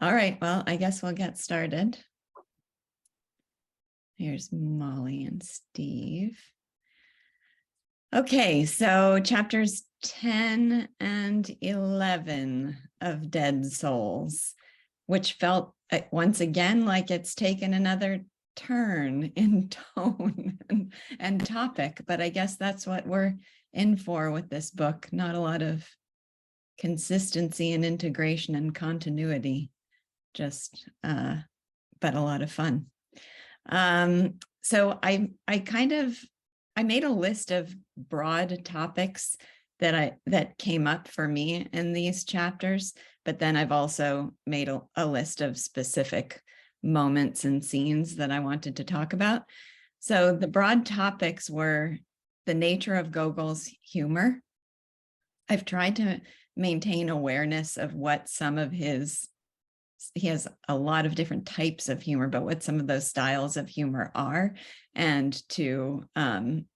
All right, well, I guess we'll get started. Here's Molly and Steve. Okay, so chapters 10 and 11 of Dead Souls, which felt once again like it's taken another turn in tone and topic, but I guess that's what we're in for with this book. Not a lot of consistency and integration and continuity, just but a lot of fun. So I made a list of broad topics that came up for me in these chapters, but then I've also made a list of specific moments and scenes that I wanted to talk about. So the broad topics were the nature of Gogol's humor. I've tried to maintain awareness of what some of he has a lot of different types of humor, but what some of those styles of humor are, and to kind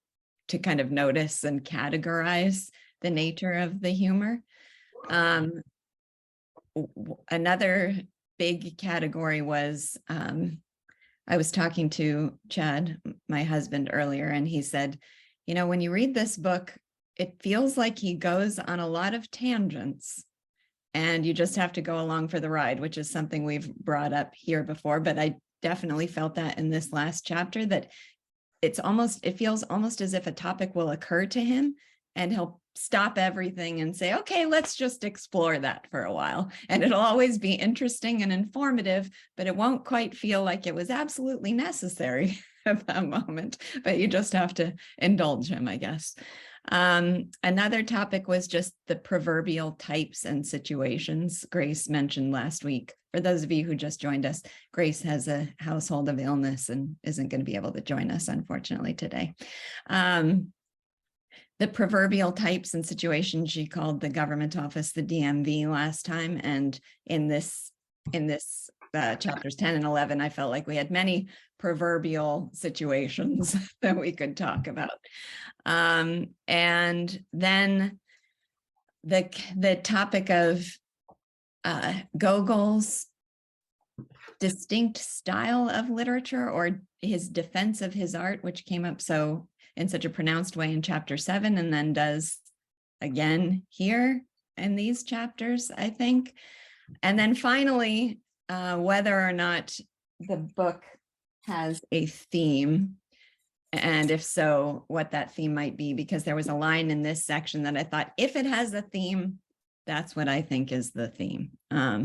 of notice and categorize the nature of the humor. Another big category was, I was talking to Chad, my husband, earlier, and he said, you know, when you read this book, it feels like he goes on a lot of tangents and you just have to go along for the ride, which is something we've brought up here before, but I definitely felt that in this last chapter, that it feels almost as if a topic will occur to him and he'll stop everything and say, okay, let's just explore that for a while. And it'll always be interesting and informative, but it won't quite feel like it was absolutely necessary at that moment, but you just have to indulge him, I guess. Another topic was just the proverbial types and situations Grace mentioned last week. For those of you who just joined us, Grace has a household of illness and isn't going to be able to join us, unfortunately, today. The proverbial types and situations she called the government office the DMV last time, and in this chapters 10 and 11, I felt like we had many proverbial situations that we could talk about. And then the topic of Gogol's distinct style of literature, or his defense of his art, which came up in such a pronounced way in chapter 7, and then does again here in these chapters, I think. And then finally, whether or not the book has a theme, and if so, what that theme might be, because there was a line in this section that I thought, if it has a theme, that's what I think is the theme.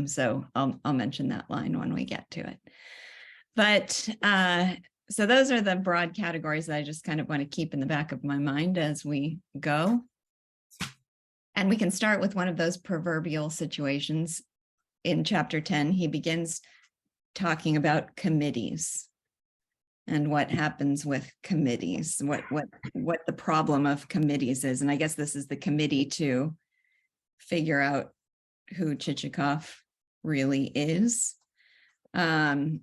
So I'll mention that line when we get to it. But so those are the broad categories that I just kind of want to keep in the back of my mind as we go. And we can start with one of those proverbial situations. In chapter 10, he begins talking about committees and what happens with committees, what the problem of committees is. And I guess this is the committee to figure out who Chichikov really is. And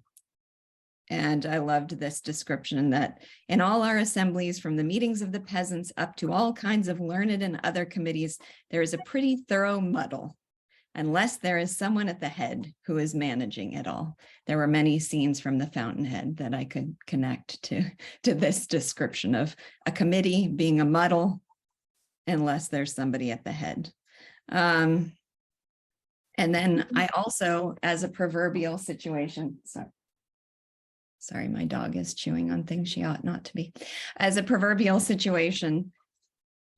I loved this description that in all our assemblies, from the meetings of the peasants up to all kinds of learned and other committees, there is a pretty thorough muddle, unless there is someone at the head who is managing it all. There were many scenes from the Fountainhead that I could connect to this description of a committee being a muddle, unless there's somebody at the head. And then I also, as a proverbial situation, sorry, my dog is chewing on things she ought not to be. As a proverbial situation,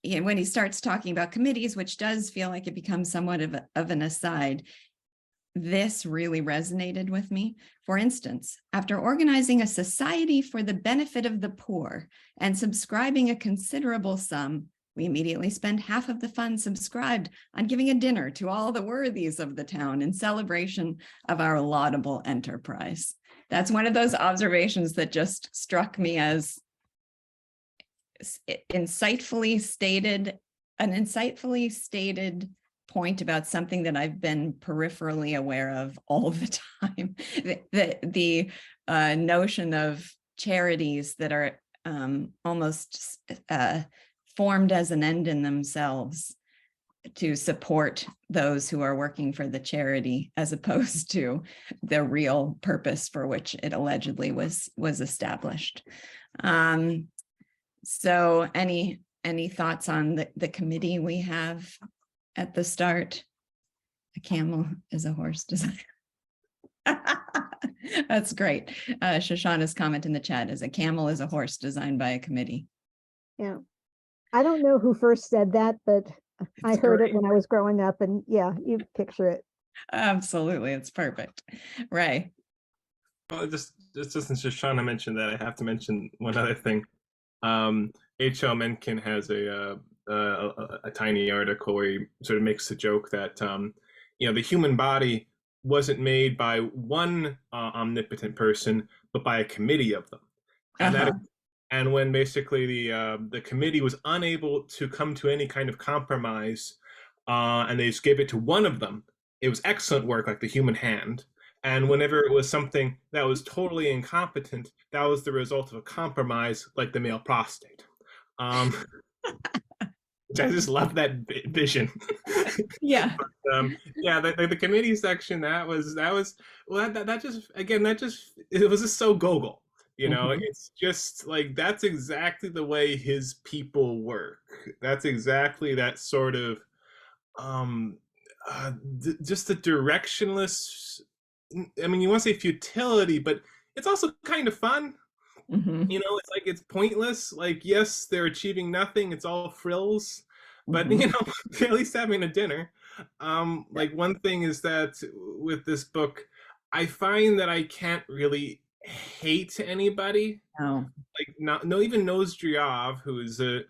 when he starts talking about committees, which does feel like it becomes somewhat of an aside, this really resonated with me. For instance, after organizing a society for the benefit of the poor and subscribing a considerable sum, we immediately spend half of the funds subscribed on giving a dinner to all the worthies of the town in celebration of our laudable enterprise. That's one of those observations that just struck me as an insightfully stated point about something that I've been peripherally aware of all the time. The notion of charities that are almost formed as an end in themselves, to support those who are working for the charity, as opposed to the real purpose for which it allegedly was established. So any thoughts on the committee we have at the start? A camel is a horse design. That's great. Shoshana's comment in the chat is a camel is a horse designed by a committee. Yeah. I don't know who first said that, but I heard it when I was growing up, and yeah, you picture it. Absolutely. It's perfect. Right. Well, just since Shoshana mentioned that, I have to mention one other thing. H.L. Mencken has a tiny article where he sort of makes the joke that the human body wasn't made by one omnipotent person, but by a committee of them, and and when basically the committee was unable to come to any kind of compromise, and they just gave it to one of them, it was excellent work, like the human hand. And whenever it was something that was totally incompetent, that was the result of a compromise, like the male prostate. Which I just love that vision. Yeah. But, the committee section, that just it was just so Gogol. It's just like, that's exactly the way his people work. That's exactly that sort of just the directionless. I mean, you want to say futility, but it's also kind of fun. It's like, it's pointless. Like, yes, they're achieving nothing. It's all frills, but at least having a dinner. Like, one thing is that with this book, I find that I can't really hate anybody. No. Like, no, even Nozdryov, who is a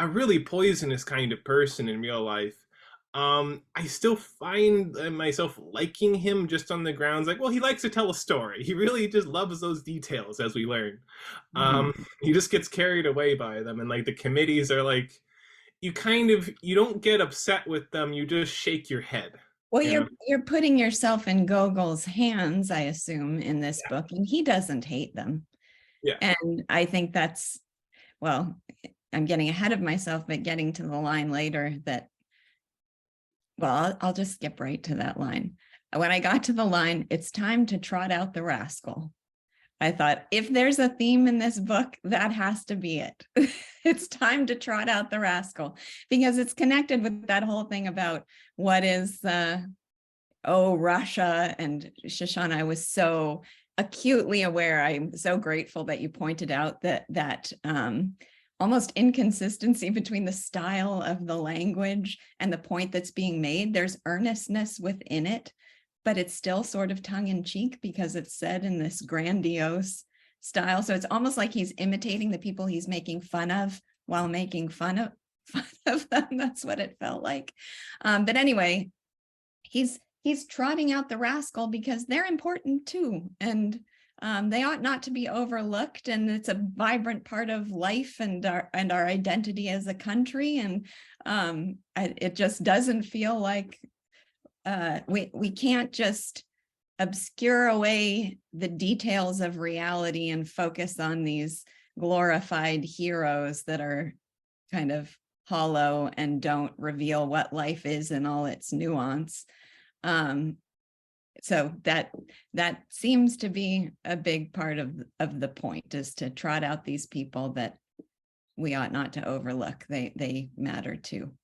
really poisonous kind of person in real life. I still find myself liking him just on the grounds like, well, he likes to tell a story. He really just loves those details, as we learn. He just gets carried away by them. And like, the committees are like, you don't get upset with them. You just shake your head. Well, you're putting yourself in Gogol's hands, I assume, in this book, and he doesn't hate them. Yeah. And I think that's, well, I'm getting ahead of myself, but getting to the line later that, well, I'll just skip right to that line. When I got to the line, it's time to trot out the rascal, I thought, if there's a theme in this book, that has to be it. It's time to trot out the rascal, because it's connected with that whole thing about what is, Russia. And Shoshana, I was so acutely aware. I'm so grateful that you pointed out that almost inconsistency between the style of the language and the point that's being made. There's earnestness within it, but it's still sort of tongue-in-cheek because it's said in this grandiose style. So it's almost like he's imitating the people he's making fun of while making fun of them. That's what it felt like. But anyway, he's trotting out the rascal because they're important too. And they ought not to be overlooked, and it's a vibrant part of life and our identity as a country. And it just doesn't feel like we can't just obscure away the details of reality and focus on these glorified heroes that are kind of hollow and don't reveal what life is in all its nuance. So that seems to be a big part of the point, is to trot out these people that we ought not to overlook. They matter too.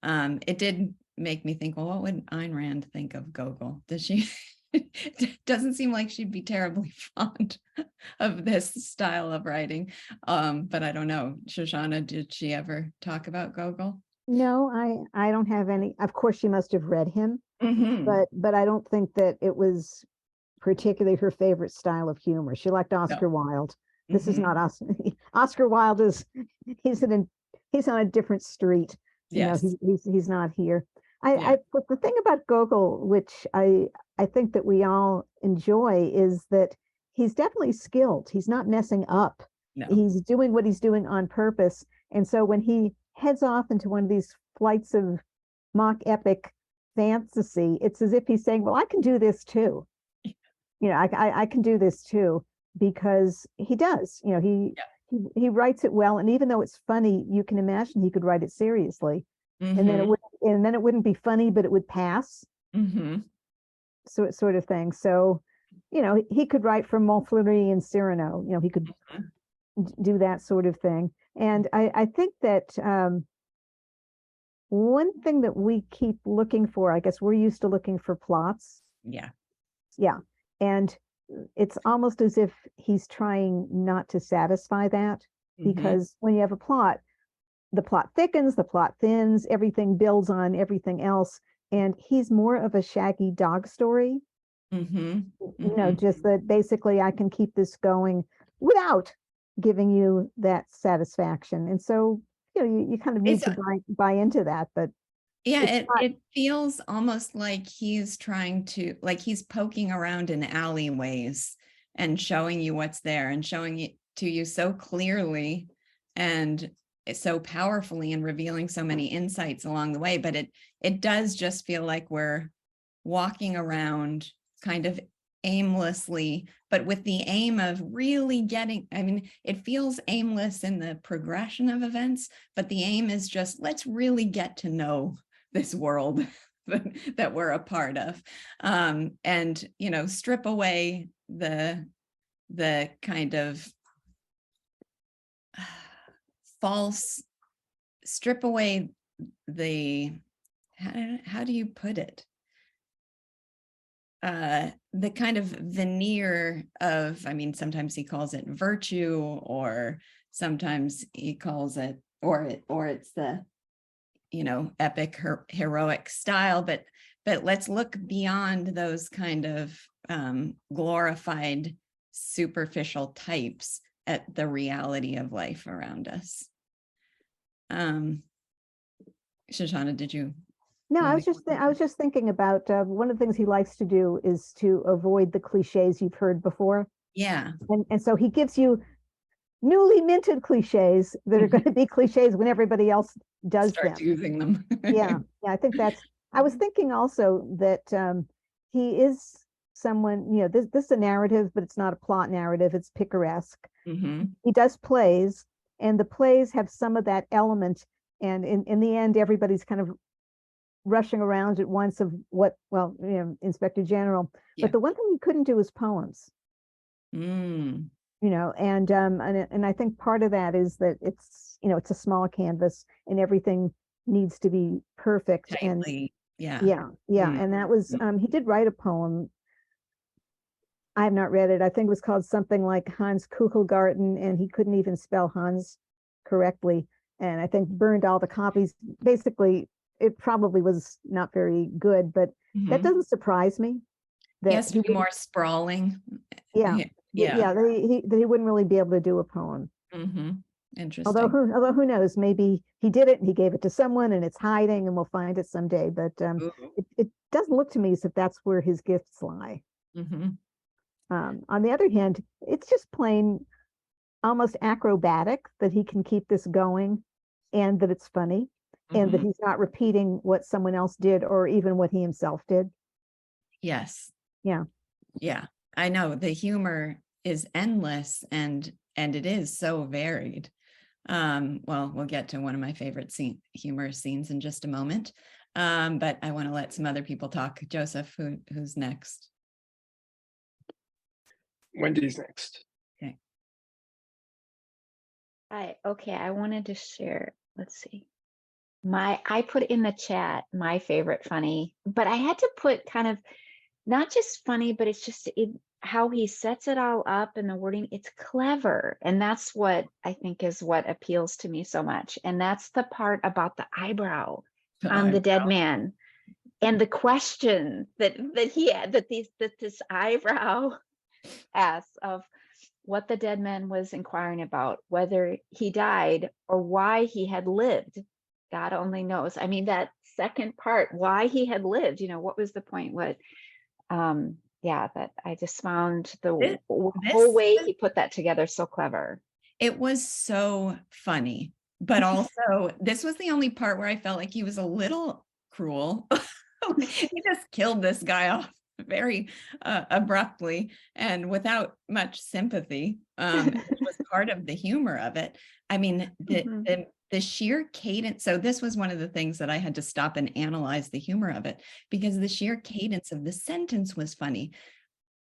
It did make me think, well, what would Ayn Rand think of Gogol? Does she? It doesn't seem like she'd be terribly fond of this style of writing. But I don't know. Shoshana, did she ever talk about Gogol? No, I don't have any. Of course, she must have read him. But I don't think that it was particularly her favorite style of humor. She liked Oscar Wilde. This is not Oscar. Oscar Wilde he's on a different street. Yes. He's not here. But the thing about Gogol, which I think that we all enjoy, is that he's definitely skilled. He's not messing up. No. He's doing what he's doing on purpose. And so when he heads off into one of these flights of mock epic fantasy, it's as if he's saying, well, I can do this too. I can do this too, because he does. He writes it well, and even though it's funny, you can imagine he could write it seriously. and then it wouldn't be funny, but it would pass. So it sort of thing. So, he could write for Montfleury and Cyrano, he could do that sort of thing. And I think that one thing that we keep looking for, I guess we're used to looking for plots. Yeah. And it's almost as if he's trying not to satisfy that, because when you have a plot, the plot thickens, the plot thins, everything builds on everything else. And he's more of a Shaggy Dog story. Just that basically I can keep this going without giving you that satisfaction. And so, you kind of need to buy into that, but yeah, it feels almost like he's trying to, like he's poking around in alleyways and showing you what's there and showing it to you so clearly and so powerfully and revealing so many insights along the way. But it does just feel like we're walking around kind of aimlessly, but with the aim of really getting, it feels aimless in the progression of events, but the aim is just, let's really get to know this world that we're a part of. And, strip away the kind of strip away the, how do you put it? The kind of veneer of, sometimes he calls it virtue, or sometimes he calls it, or it's the, epic heroic style, but let's look beyond those kind of glorified superficial types at the reality of life around us. Shoshana, did you? No, I was just thinking about one of the things he likes to do is to avoid the cliches you've heard before. Yeah. And so he gives you newly minted cliches that are going to be cliches when everybody else does using them. Yeah, I think I was thinking also that he is someone, this is a narrative, but it's not a plot narrative, it's picaresque. He does plays, and the plays have some of that element, and in the end, everybody's kind of rushing around at once of Inspector General. Yeah. But the one thing he couldn't do is poems. And I think part of that is that it's it's a small canvas and everything needs to be perfect. Tightly. And that was he did write a poem. I have not read it. I think it was called something like Hans Kuchelgarten, and he couldn't even spell Hans correctly, and I think burned all the copies. Basically, it probably was not very good, but that doesn't surprise me. That he has to be more sprawling. That he wouldn't really be able to do a poem. Interesting. Although who knows, maybe he did it and he gave it to someone and it's hiding and we'll find it someday. But it doesn't look to me as if that's where his gifts lie. On the other hand, it's just plain almost acrobatic that he can keep this going and that it's funny and that he's not repeating what someone else did or even what he himself did. Yes. Yeah. I know the humor is endless and it is so varied. Well, we'll get to one of my favorite humor scenes in just a moment. But I want to let some other people talk. Joseph, who's next? Wendy's next. Okay. I wanted to share, let's see. I put in the chat my favorite funny, but I had to put kind of not just funny, but it's just how he sets it all up and the wording. It's clever. And that's what I think is what appeals to me so much. And that's the part about the eyebrow on the dead man and the question that he had, that this eyebrow asks of what the dead man was inquiring about, whether he died or why he had lived. God only knows. I mean, that second part, why he had lived, what was the point? That I just found the whole way he put that together so clever. It was so funny, but also this was the only part where I felt like he was a little cruel. He just killed this guy off very abruptly and without much sympathy, which was part of the humor of it. I mean, the the sheer cadence. So this was one of the things that I had to stop and analyze the humor of it, because the sheer cadence of the sentence was funny.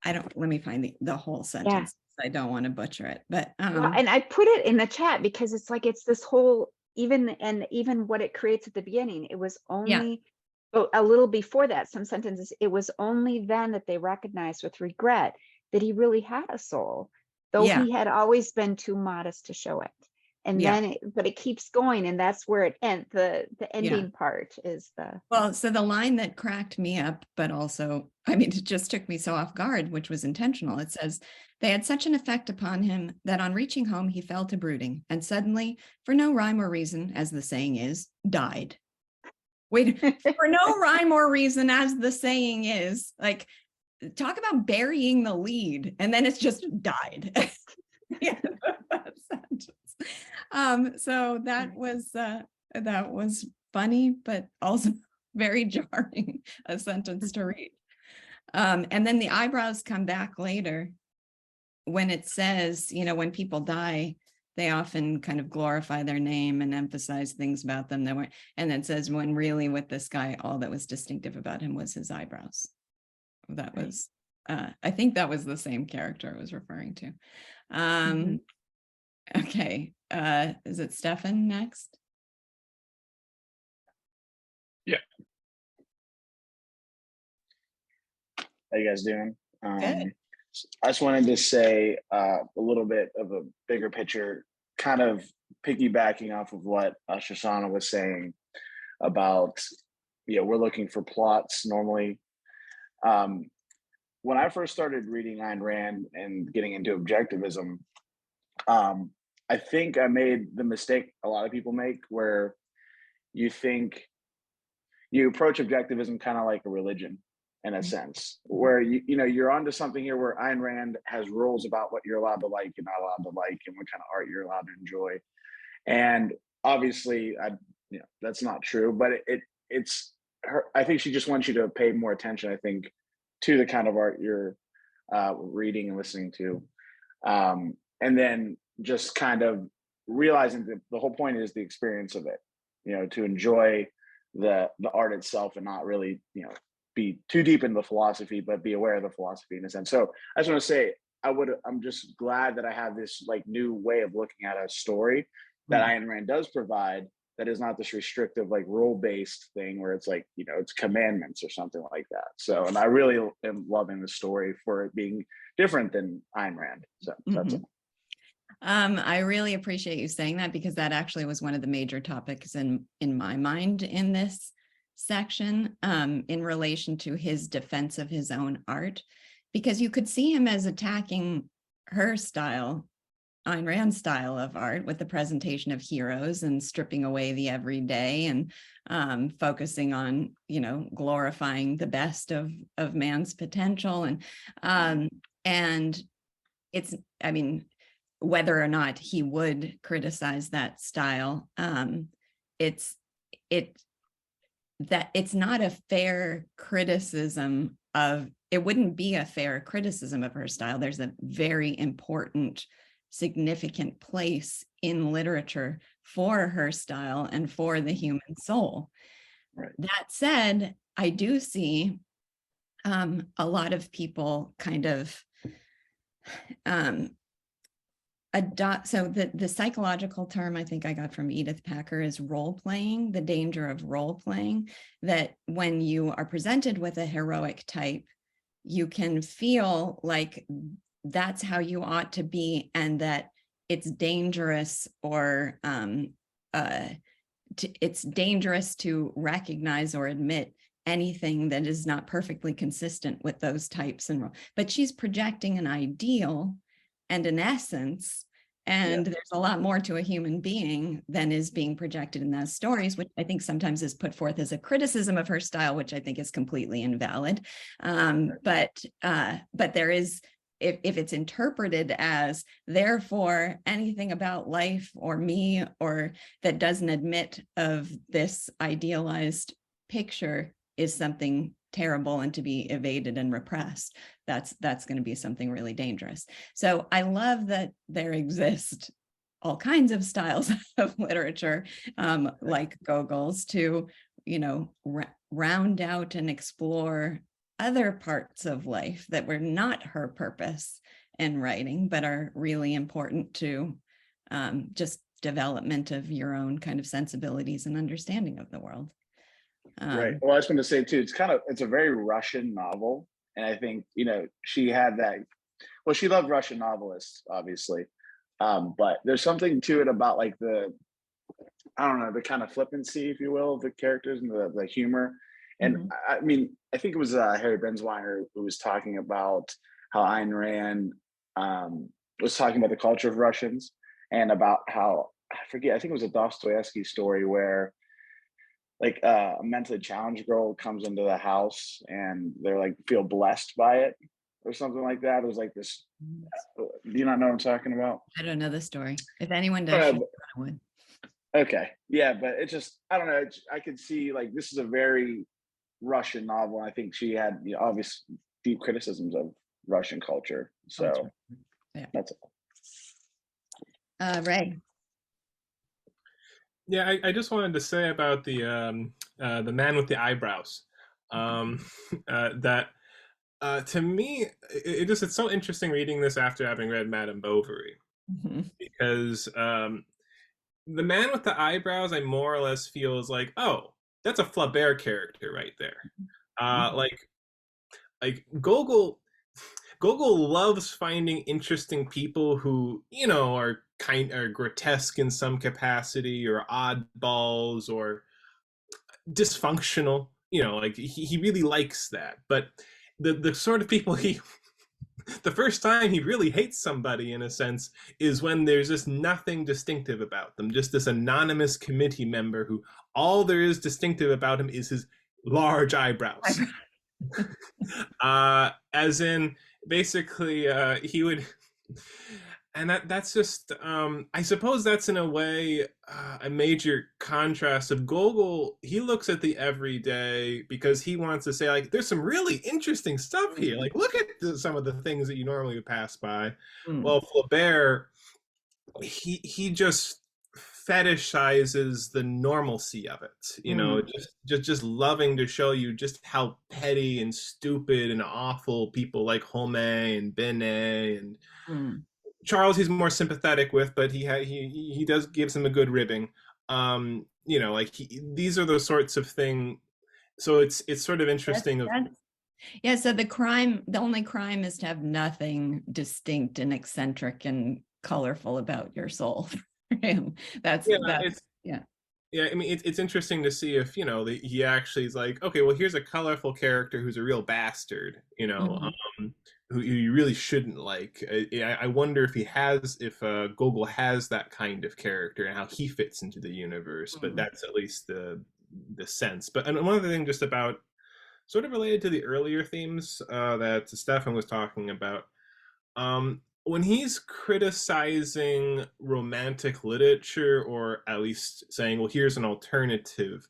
Let me find the whole sentence. I don't want to butcher it, but well, and I put it in the chat because it's like, it's this whole, even what it creates at the beginning, it was only a little before that, some sentences, it was only then that they recognized with regret that he really had a soul, though he had always been too modest to show it. And then, but it keeps going, and that's where it ends. The ending part is well, so the line that cracked me up, but also, I mean, it just took me so off guard, which was intentional. It says, they had such an effect upon him that on reaching home, he fell to brooding, and suddenly, for no rhyme or reason, as the saying is, died. Wait, for no rhyme or reason, as the saying is, like, talk about burying the lead, and then it's just died. So that was funny, but also very jarring, a sentence to read. And then the eyebrows come back later when it says, you know, when people die, they often kind of glorify their name and emphasize things about them that weren't, and then says, when really with this guy, all that was distinctive about him was his eyebrows. That was, I think that was the same character I was referring to. Okay, is it Stefan next? Yeah. How you guys doing? Good. I just wanted to say a little bit of a bigger picture, kind of piggybacking off of what Shoshana was saying about, we're looking for plots normally. When I first started reading Ayn Rand and getting into objectivism, I think I made the mistake a lot of people make, where you think you approach objectivism kind of like a religion, in a sense, where you're onto something here where Ayn Rand has rules about what you're allowed to like and not allowed to like, and what kind of art you're allowed to enjoy. And obviously, that's not true, but it's her. I think she just wants you to pay more attention, I think, to the kind of art you're reading and listening to, and then just kind of realizing that the whole point is the experience of it, to enjoy the art itself and not really, be too deep in the philosophy, but be aware of the philosophy in a sense. So I just want to say, I'm just glad that I have this like new way of looking at a story that Ayn Rand does provide, that is not this restrictive, like rule-based thing where it's like, it's commandments or something like that. So, and I really am loving the story for it being different than Ayn Rand. So that's it. I really appreciate you saying that, because that actually was one of the major topics in my mind in this section, in relation to his defense of his own art, because you could see him as attacking her style, Ayn Rand's style of art, with the presentation of heroes and stripping away the everyday and focusing on, glorifying the best of man's potential. And it's, I mean, whether or not he would criticize that style, it's not a fair criticism of, it wouldn't be a fair criticism of her style. There's a very important, significant place in literature for her style and for the human soul. Right. That said, I do see a lot of people kind of so the psychological term I think I got from Edith Packer is role playing, the danger of role playing, that when you are presented with a heroic type, you can feel like that's how you ought to be, and that it's dangerous, or it's dangerous to recognize or admit anything that is not perfectly consistent with those types. But she's projecting an ideal and an essence, and there's a lot more to a human being than is being projected in those stories, which I think sometimes is put forth as a criticism of her style, which I think is completely invalid. But there is, if it's interpreted as, therefore, anything about life or me or that doesn't admit of this idealized picture is something terrible and to be evaded and repressed, that's going to be something really dangerous. So I love that there exist all kinds of styles of literature, like Gogol's, to, you know, round out and explore other parts of life that were not her purpose in writing, but are really important to just development of your own kind of sensibilities and understanding of the world. Right. Well, I was going to say too, it's a very Russian novel. And I think, you know, she had that, well, she loved Russian novelists, obviously. But there's something to it about like I don't know, the kind of flippancy, if you will, of the characters and the humor. And I mean, I think it was Harry Benzweiner who was talking about how Ayn Rand was talking about the culture of Russians and about how, I forget, I think it was a Dostoevsky story where like a mentally challenged girl comes into the house and they're like feel blessed by it or something like that. It was like this. Do you not know what I'm talking about? I don't know the story. If anyone does, I would. Okay, yeah, but it just, I don't know. I could see like this is a very Russian novel. I think she had, you know, obvious deep criticisms of Russian culture. So yeah, that's it. Ray. Yeah, I just wanted to say about the man with the eyebrows. That to me, it's so interesting reading this after having read Madame Bovary, because the man with the eyebrows, I more or less feels like, oh, that's a Flaubert character right there. Like Gogol loves finding interesting people who, you know, are grotesque in some capacity, or oddballs, or dysfunctional. You know, like he really likes that. But the sort of people the first time he really hates somebody, in a sense, is when there's just nothing distinctive about them, just this anonymous committee member who all there is distinctive about him is his large eyebrows. As in, basically, he would, and that's just, I suppose that's in a way a major contrast of Gogol. He looks at the everyday because he wants to say, like, there's some really interesting stuff here. Like, look at some of the things that you normally would pass by. Well, Flaubert, he just fetishizes the normalcy of it, you know, just loving to show you just how petty and stupid and awful people like Homais and Benet and Charles he's more sympathetic with, but he does gives him a good ribbing. You know, like these are the sorts of thing. So it's sort of interesting. Yeah, so the only crime is to have nothing distinct and eccentric and colorful about your soul. That's yeah, I mean, it's interesting to see if, you know, he actually is like, okay, well, here's a colorful character who's a real bastard, you know, who you really shouldn't like. I wonder if Gogol has that kind of character and how he fits into the universe, but that's at least the sense. But and one other thing just about, sort of related to the earlier themes that Stefan was talking about, when he's criticizing romantic literature, or at least saying, well, here's an alternative,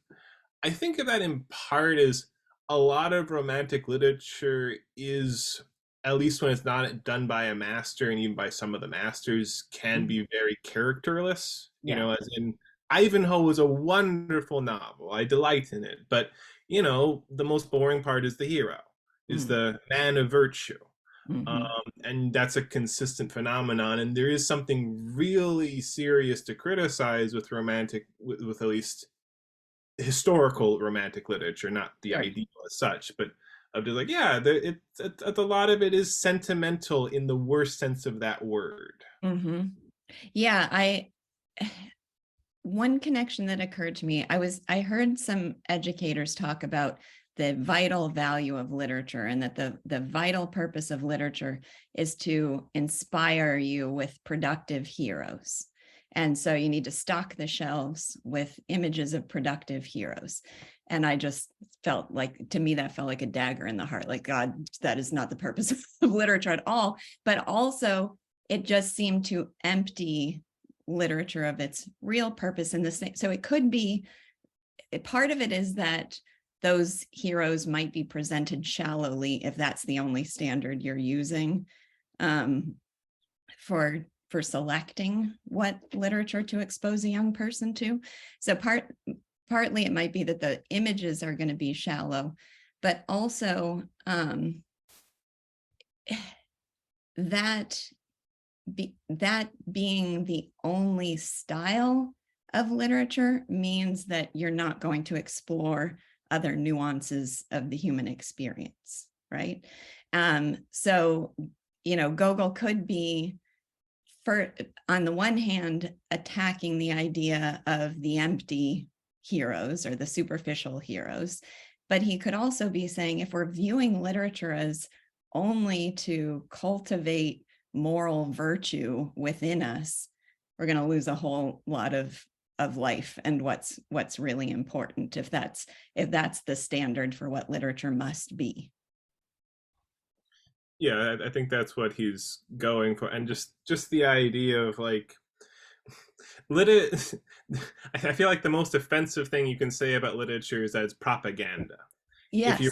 I think of that in part as a lot of romantic literature is, at least when it's not done by a master, and even by some of the masters, can be very characterless. You know, as in Ivanhoe was a wonderful novel. I delight in it. But, you know, the most boring part is the hero, is the man of virtue. And that's a consistent phenomenon, and there is something really serious to criticize with with at least historical romantic literature, not the ideal as such, but of just like, yeah, a lot of it is sentimental in the worst sense of that word. Yeah, one connection that occurred to me, I heard some educators talk about the vital value of literature, and that the vital purpose of literature is to inspire you with productive heroes. And so you need to stock the shelves with images of productive heroes. And I just felt like, to me, that felt like a dagger in the heart. Like, God, that is not the purpose of literature at all. But also, it just seemed to empty literature of its real purpose in the same. So it could be, part of it is that those heroes might be presented shallowly if that's the only standard you're using for for selecting what literature to expose a young person to. So partly it might be that the images are going to be shallow, but also that being the only style of literature means that you're not going to explore other nuances of the human experience, right? So, you know, Gogol could be, on the one hand, attacking the idea of the empty heroes or the superficial heroes, but he could also be saying, if we're viewing literature as only to cultivate moral virtue within us, we're going to lose a whole lot of life and what's really important, if that's the standard for what literature must be. Yeah, I think that's what he's going for, and just the idea of like, I feel like the most offensive thing you can say about literature is that it's propaganda. Yes.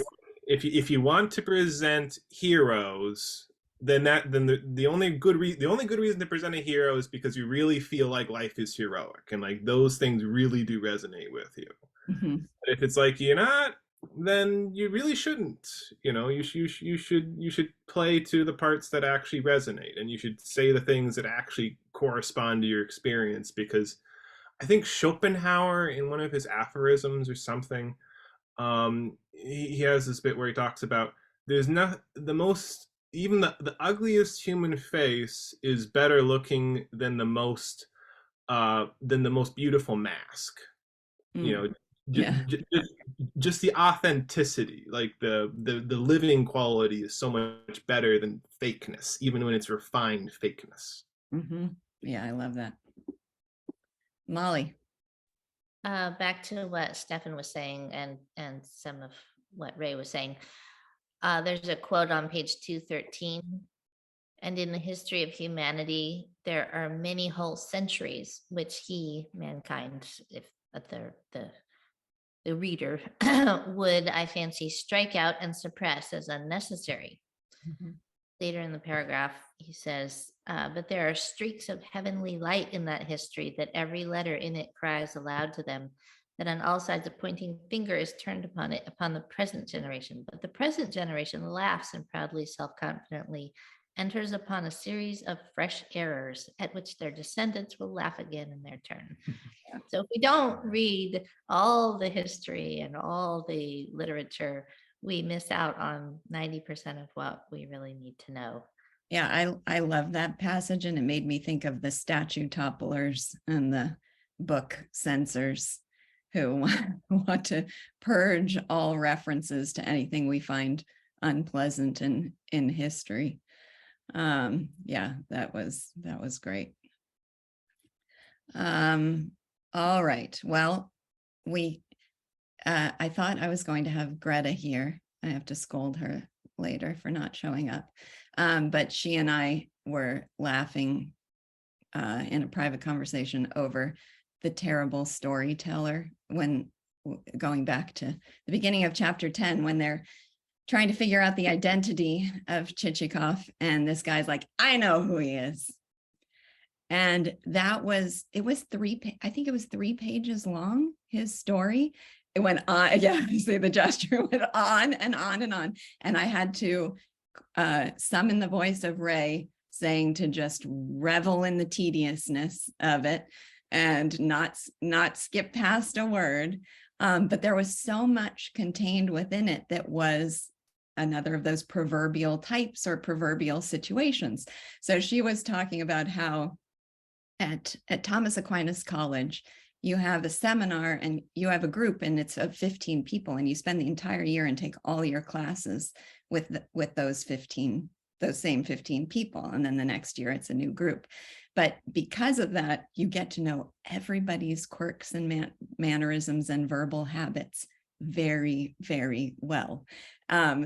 If you want to present heroes, then the only good reason to present a hero is because you really feel like life is heroic, and like those things really do resonate with you. Mm-hmm. But if it's like you're not, then you really shouldn't. You know, you should play to the parts that actually resonate, and you should say the things that actually correspond to your experience. Because I think Schopenhauer, in one of his aphorisms or something, he has this bit where he talks about there's not the most, even the ugliest human face is better looking than the most beautiful mask. You know, Yeah. just the authenticity, like the living quality is so much better than fakeness, even when it's refined fakeness. Mm-hmm. Yeah, I love that. Molly. Back to what Stefan was saying and some of what Ray was saying. There's a quote on page 213. And in the history of humanity, there are many whole centuries which mankind, if the reader would, I fancy, strike out and suppress as unnecessary. Mm-hmm. Later in the paragraph, he says, but there are streaks of heavenly light in that history, that every letter in it cries aloud to them, that on all sides a pointing finger is turned upon it, upon the present generation. But the present generation laughs and proudly, self-confidently enters upon a series of fresh errors at which their descendants will laugh again in their turn. So if we don't read all the history and all the literature, we miss out on 90% of what we really need to know. Yeah, I love that passage, and it made me think of the statue topplers and the book censors who want to purge all references to anything we find unpleasant in history. Yeah, that was great. All right, well, I thought I was going to have Greta here. I have to scold her later for not showing up, but she and I were laughing in a private conversation over the terrible storyteller, when going back to the beginning of chapter 10, when they're trying to figure out the identity of Chichikov, and this guy's like, I know who he is. And it was 3 pages long, his story. It went on, yeah, you see the gesture went on and on and on. And I had to summon the voice of Ray saying to just revel in the tediousness of it and not skip past a word. But there was so much contained within it that was another of those proverbial types or proverbial situations. So she was talking about how at Thomas Aquinas College, you have a seminar and you have a group, and it's of 15 people, and you spend the entire year and take all your classes with those same 15 people. And then the next year it's a new group. But because of that, you get to know everybody's quirks and mannerisms and verbal habits very, very well.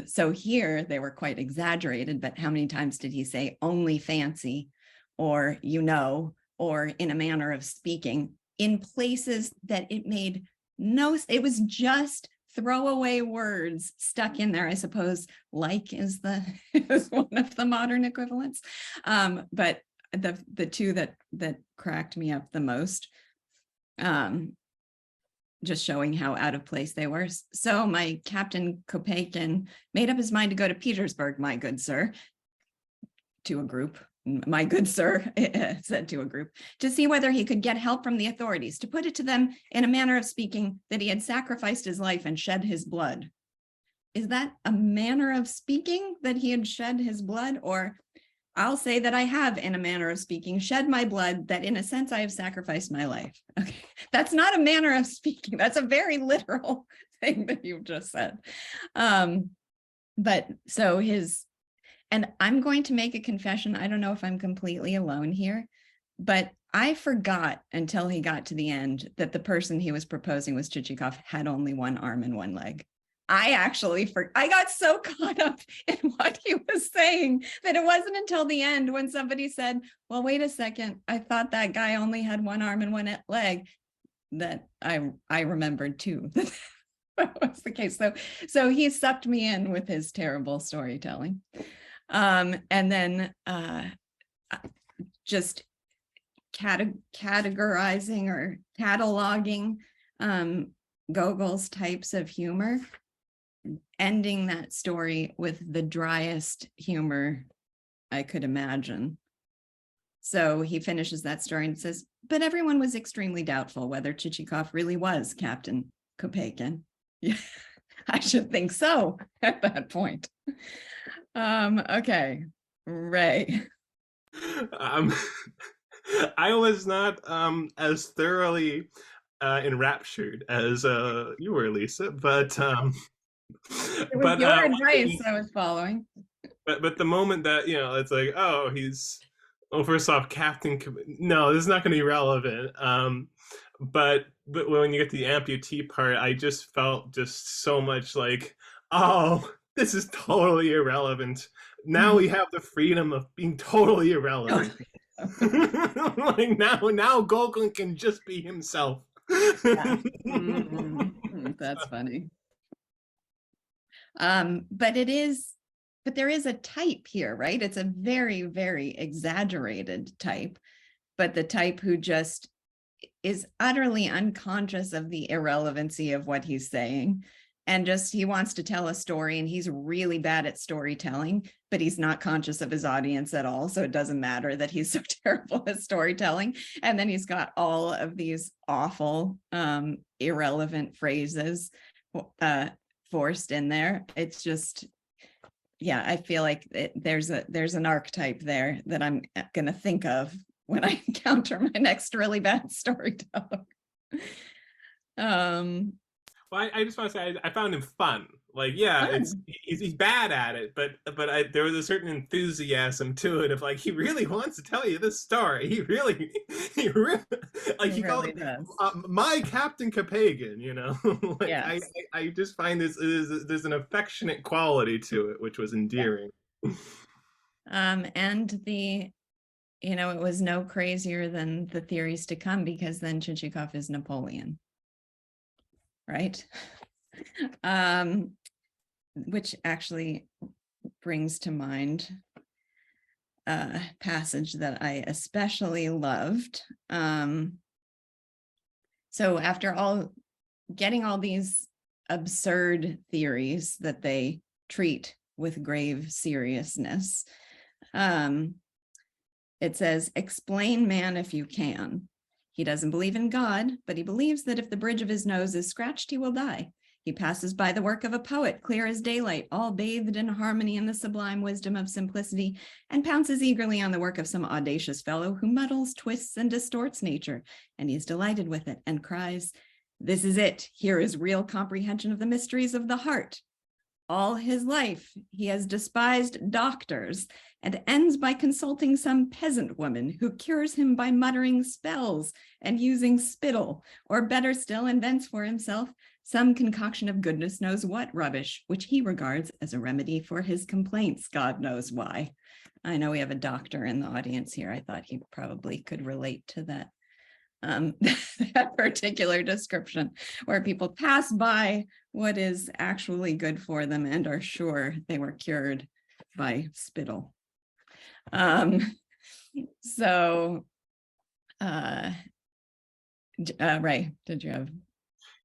So here they were quite exaggerated, but how many times did he say only fancy, or or in a manner of speaking, in places that it was just throwaway words stuck in there, I suppose, like is one of the modern equivalents. But the two that cracked me up the most, just showing how out of place they were. So my Captain Kopeikin made up his mind to go to Petersburg, my good sir, to a group. My good sir said to a group, to see whether he could get help from the authorities, to put it to them in a manner of speaking that he had sacrificed his life and shed his blood. Is that a manner of speaking, that he had shed his blood? Or I'll say that I have, in a manner of speaking, shed my blood, that in a sense I have sacrificed my life. Okay, that's not a manner of speaking. That's a very literal thing that you've just said. But so and I'm going to make a confession. I don't know if I'm completely alone here, but I forgot until he got to the end that the person he was proposing was Chichikov had only one arm and one leg. I got so caught up in what he was saying that it wasn't until the end when somebody said, well, wait a second, I thought that guy only had one arm and one leg, that I remembered too that that was the case. So he sucked me in with his terrible storytelling. And then just categorizing or cataloging Gogol's types of humor, ending that story with the driest humor I could imagine. So he finishes that story and says, but everyone was extremely doubtful whether Chichikov really was Captain Kopeikin. Yeah, I should think so at that point. Okay, Ray. I was not as thoroughly enraptured as you were, Lisa, but It was your advice I was following. But the moment that, it's like, oh, first off, no, this is not going to be relevant. But when you get to the amputee part, I just felt just so much like, oh, this is totally irrelevant. Now we have the freedom of being totally irrelevant. Like now Gogol can just be himself. Yeah. That's funny. But there is a type here, right? It's a very, very exaggerated type, but the type who just is utterly unconscious of the irrelevancy of what he's saying. And just, he wants to tell a story and he's really bad at storytelling, but he's not conscious of his audience at all. So it doesn't matter that he's so terrible at storytelling. And then he's got all of these awful, irrelevant phrases forced in there. It's just, yeah, I feel like there's an archetype there that I'm going to think of when I encounter my next really bad storyteller. Well, I just want to say I found him fun. Like, yeah, he's bad at it, but there was a certain enthusiasm to it of like, he really wants to tell you this story. He really like he called it my Captain Kopeikin, like, yes. I just find there's an affectionate quality to it, which was endearing. And it was no crazier than the theories to come, because then Chichikov is Napoleon. Right? Which actually brings to mind a passage that I especially loved. So after getting all these absurd theories that they treat with grave seriousness, it says, explain man if you can. He doesn't believe in God, but he believes that if the bridge of his nose is scratched, he will die. He passes by the work of a poet, clear as daylight, all bathed in harmony and the sublime wisdom of simplicity, and pounces eagerly on the work of some audacious fellow who muddles, twists, and distorts nature, and he is delighted with it and cries, this is it. Here is real comprehension of the mysteries of the heart. All his life, he has despised doctors and ends by consulting some peasant woman who cures him by muttering spells and using spittle, or better still, invents for himself some concoction of goodness knows what rubbish, which he regards as a remedy for his complaints, God knows why. I know we have a doctor in the audience here. I thought he probably could relate to that. That particular description, where people pass by what is actually good for them and are sure they were cured by spittle. So, Ray, did you have?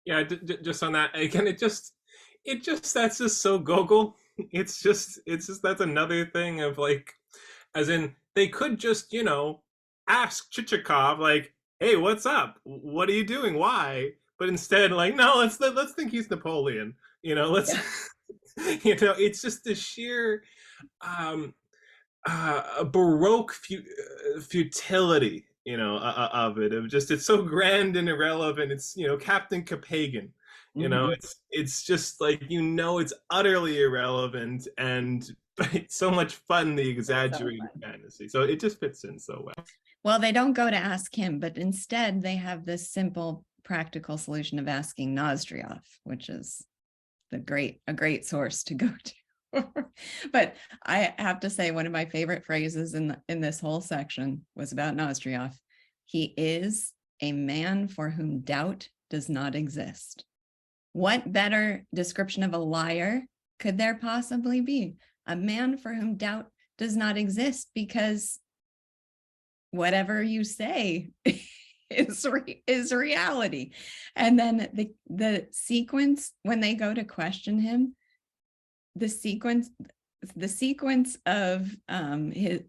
Yeah, just on that again, that's just so Gogol. It's just that's another thing of like, as in they could just ask Chichikov like, hey, what's up? What are you doing? Why? But instead, like, no, let's think he's Napoleon. Let's it's just the sheer baroque futility of it, of just it's so grand and irrelevant. It's Captain Capagan. It's just like it's utterly irrelevant, and but it's so much fun, the exaggerated fantasy, so it just fits in so well. Well, they don't go to ask him, but instead they have this simple practical solution of asking Nozdryov, which is a great source to go to. But I have to say, one of my favorite phrases in this whole section was about Nozdryov. He is a man for whom doubt does not exist. What better description of a liar could there possibly be? A man for whom doubt does not exist, because whatever you say is reality. And then the sequence when they go to question him, the sequence of the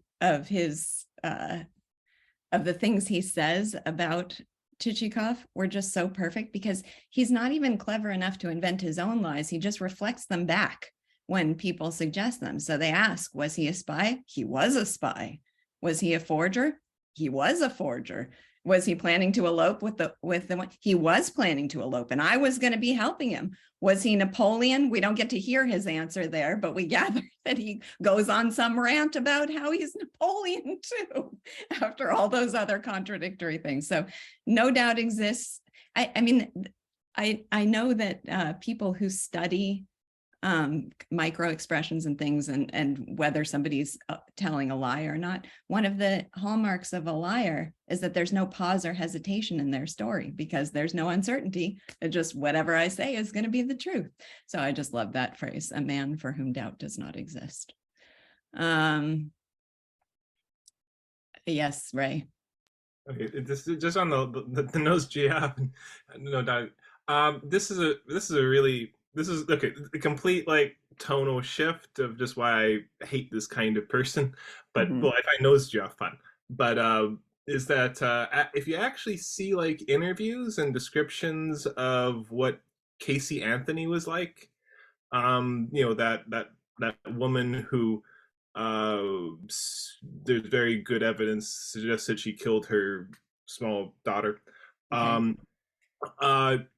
things he says about Chichikov were just so perfect, because he's not even clever enough to invent his own lies. He just reflects them back when people suggest them. So they ask, was he a spy? He was a spy. Was he a forger? He was a forger. Was he planning to elope with the one? He was planning to elope, and I was going to be helping him. Was he Napoleon? We don't get to hear his answer there, but we gather that he goes on some rant about how he's Napoleon too, after all those other contradictory things. So no doubt exists. I mean, I know that people who study micro expressions and things, and whether somebody's telling a lie or not, one of the hallmarks of a liar is that there's no pause or hesitation in their story, because there's no uncertainty. It just, whatever I say is going to be the truth. So I just love that phrase, a man for whom doubt does not exist. Yes, Ray. Okay, just on the nose GF, no doubt. This is okay, a complete like tonal shift of just why I hate this kind of person. But well, I find nose GF fun. But is that if you actually see like interviews and descriptions of what Casey Anthony was like, that woman who there's very good evidence suggests that she killed her small daughter. Okay.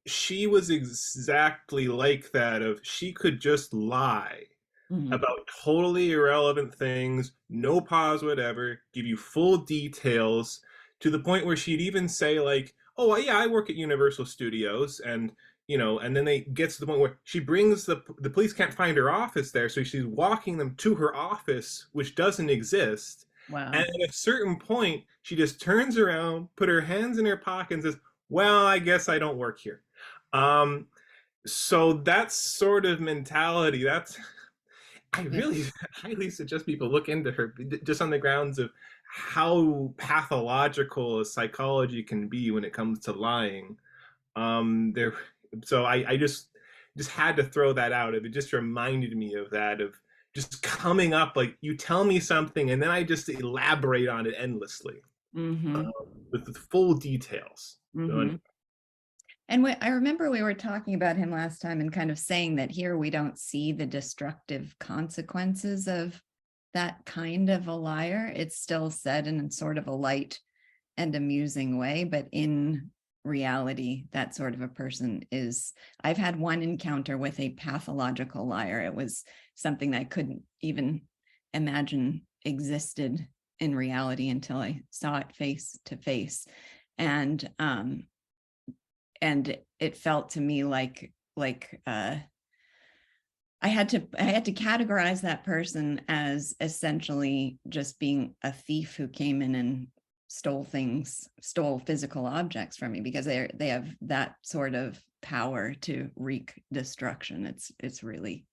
She was exactly like that, of she could just lie about totally irrelevant things, no pause, whatever, give you full details, to the point where she'd even say like, oh yeah, I work at Universal Studios, and and then they get to the point where she brings the police can't find her office there, so she's walking them to her office, which doesn't exist. Wow. And at a certain point, she just turns around, put her hands in her pocket, and says, well, I guess I don't work here. So that sort of mentality, I really highly suggest people look into her, just on the grounds of how pathological a psychology can be when it comes to lying. So I just had to throw that out. It just reminded me of that, of just coming up, like, you tell me something and then I just elaborate on it endlessly with full details. And I remember we were talking about him last time and kind of saying that here we don't see the destructive consequences of that kind of a liar. It's still said in sort of a light and amusing way, but in reality, that sort of a person is, I've had one encounter with a pathological liar. It was something that I couldn't even imagine existed in reality until I saw it face to face. And it felt to me like I had to categorize that person as essentially just being a thief who came in and stole physical objects from me, because they have that sort of power to wreak destruction. It's really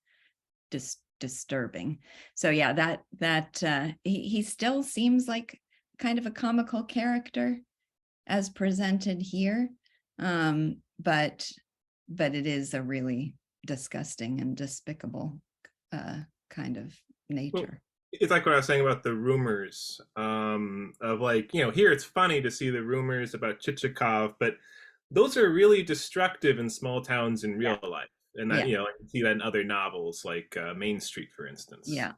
disturbing. So yeah, that he still seems like kind of a comical character as presented here. But it is a really disgusting and despicable kind of nature. It's like what I was saying about the rumors of like, here it's funny to see the rumors about Chichikov, but those are really destructive in small towns in real life. And that, I can see that in other novels like Main Street, for instance. Yeah.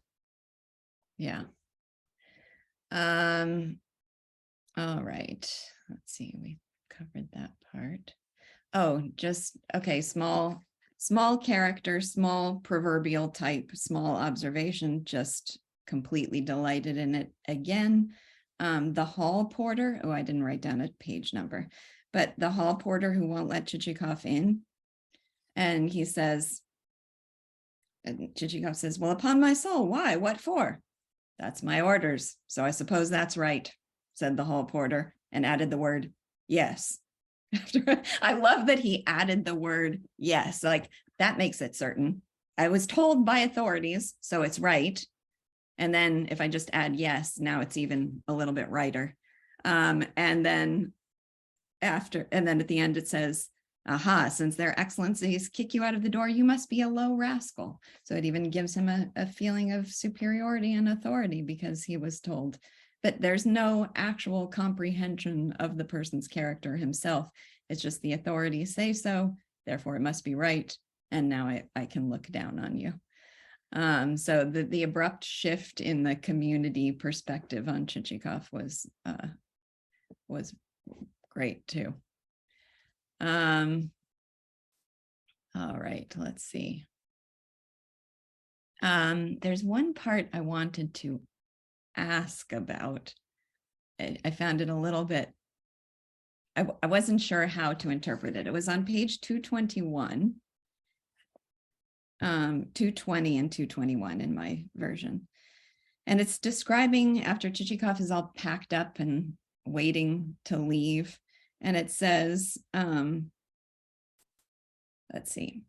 All right. Let's see. We covered that part. Oh, okay. Small character, small proverbial type, small observation, just completely delighted in it again. The hall porter, I didn't write down a page number, but the hall porter who won't let Chichikov in. And he says, and Chichikov says, well, upon my soul, why? What for? That's my orders. So I suppose that's right, said the hall porter, and added the word, yes. I love that he added the word yes, like that makes it certain. I was told by authorities, so it's right. And then if I just add yes, now it's even a little bit righter. And then at the end it says, aha, since their excellencies kick you out of the door, you must be a low rascal. So it even gives him a feeling of superiority and authority because he was told. But there's no actual comprehension of the person's character himself. It's just the authorities say so, therefore it must be right. And now I can look down on you. So the abrupt shift in the community perspective on Chichikov was great too. All right, let's see. There's one part I wanted to ask about. I found it a little bit, I wasn't sure how to interpret it. It was on page 221, 220 and 221 in my version. And it's describing after Chichikov is all packed up and waiting to leave. And it says, let's see,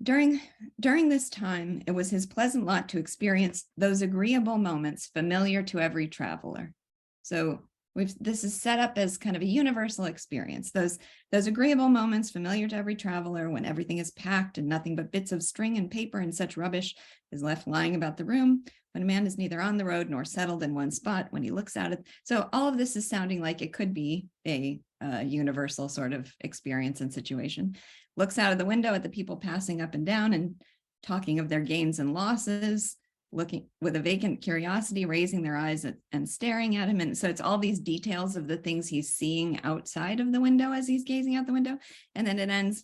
during this time, it was his pleasant lot to experience those agreeable moments familiar to every traveler. So this is set up as kind of a universal experience. Those agreeable moments familiar to every traveler when everything is packed and nothing but bits of string and paper and such rubbish is left lying about the room, when a man is neither on the road nor settled in one spot, when he looks out at. So all of this is sounding like it could be a universal sort of experience and situation. Looks out of the window at the people passing up and down and talking of their gains and losses, looking with a vacant curiosity, raising their eyes and staring at him. And so it's all these details of the things he's seeing outside of the window as he's gazing out the window. And then it ends,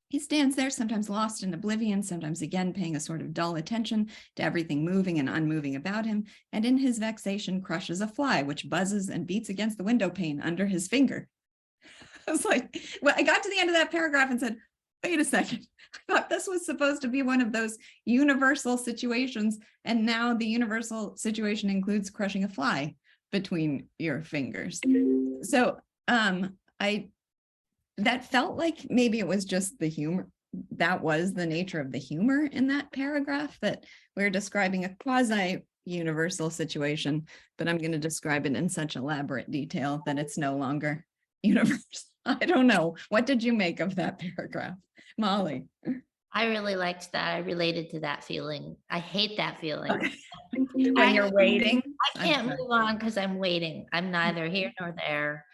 he stands there, sometimes lost in oblivion, sometimes again paying a sort of dull attention to everything moving and unmoving about him, and in his vexation crushes a fly, which buzzes and beats against the window pane under his finger. I was like, well, I got to the end of that paragraph and said, wait a second, I thought this was supposed to be one of those universal situations, and now the universal situation includes crushing a fly between your fingers. So that felt like maybe it was just the humor. That was the nature of the humor in that paragraph, that we're describing a quasi-universal situation, but I'm going to describe it in such elaborate detail that it's no longer universal. I don't know. What did you make of that paragraph, Molly? I really liked that. I related to that feeling. I hate that feeling. Okay. When you're waiting. I can't move on because I'm waiting. I'm neither here nor there.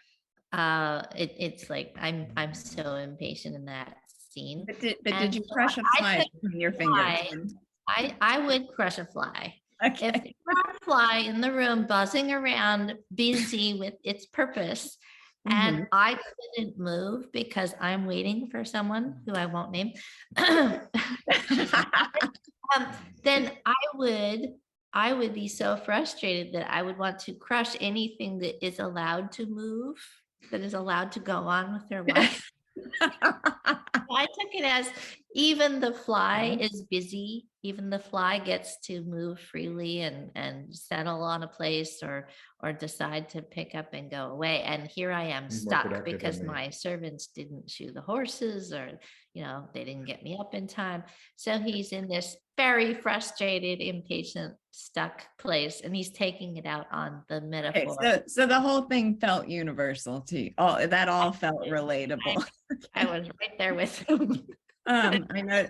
It's like I'm so impatient in that scene. But did you crush a fly between your fingers? I would crush a fly. Okay. If there were a fly in the room buzzing around, busy with its purpose, and I couldn't move because I'm waiting for someone who I won't name, then I would be so frustrated that I would want to crush anything that is allowed to move, that is allowed to go on with their life. I took it as even the fly is busy, even the fly gets to move freely and settle on a place or decide to pick up and go away. And here I am stuck because my servants didn't shoe the horses, or they didn't get me up in time. So he's in this very frustrated, impatient, stuck place, and he's taking it out on the Okay, metaphor. so the whole thing felt universal to you. That all felt relatable. I was right there with him. I know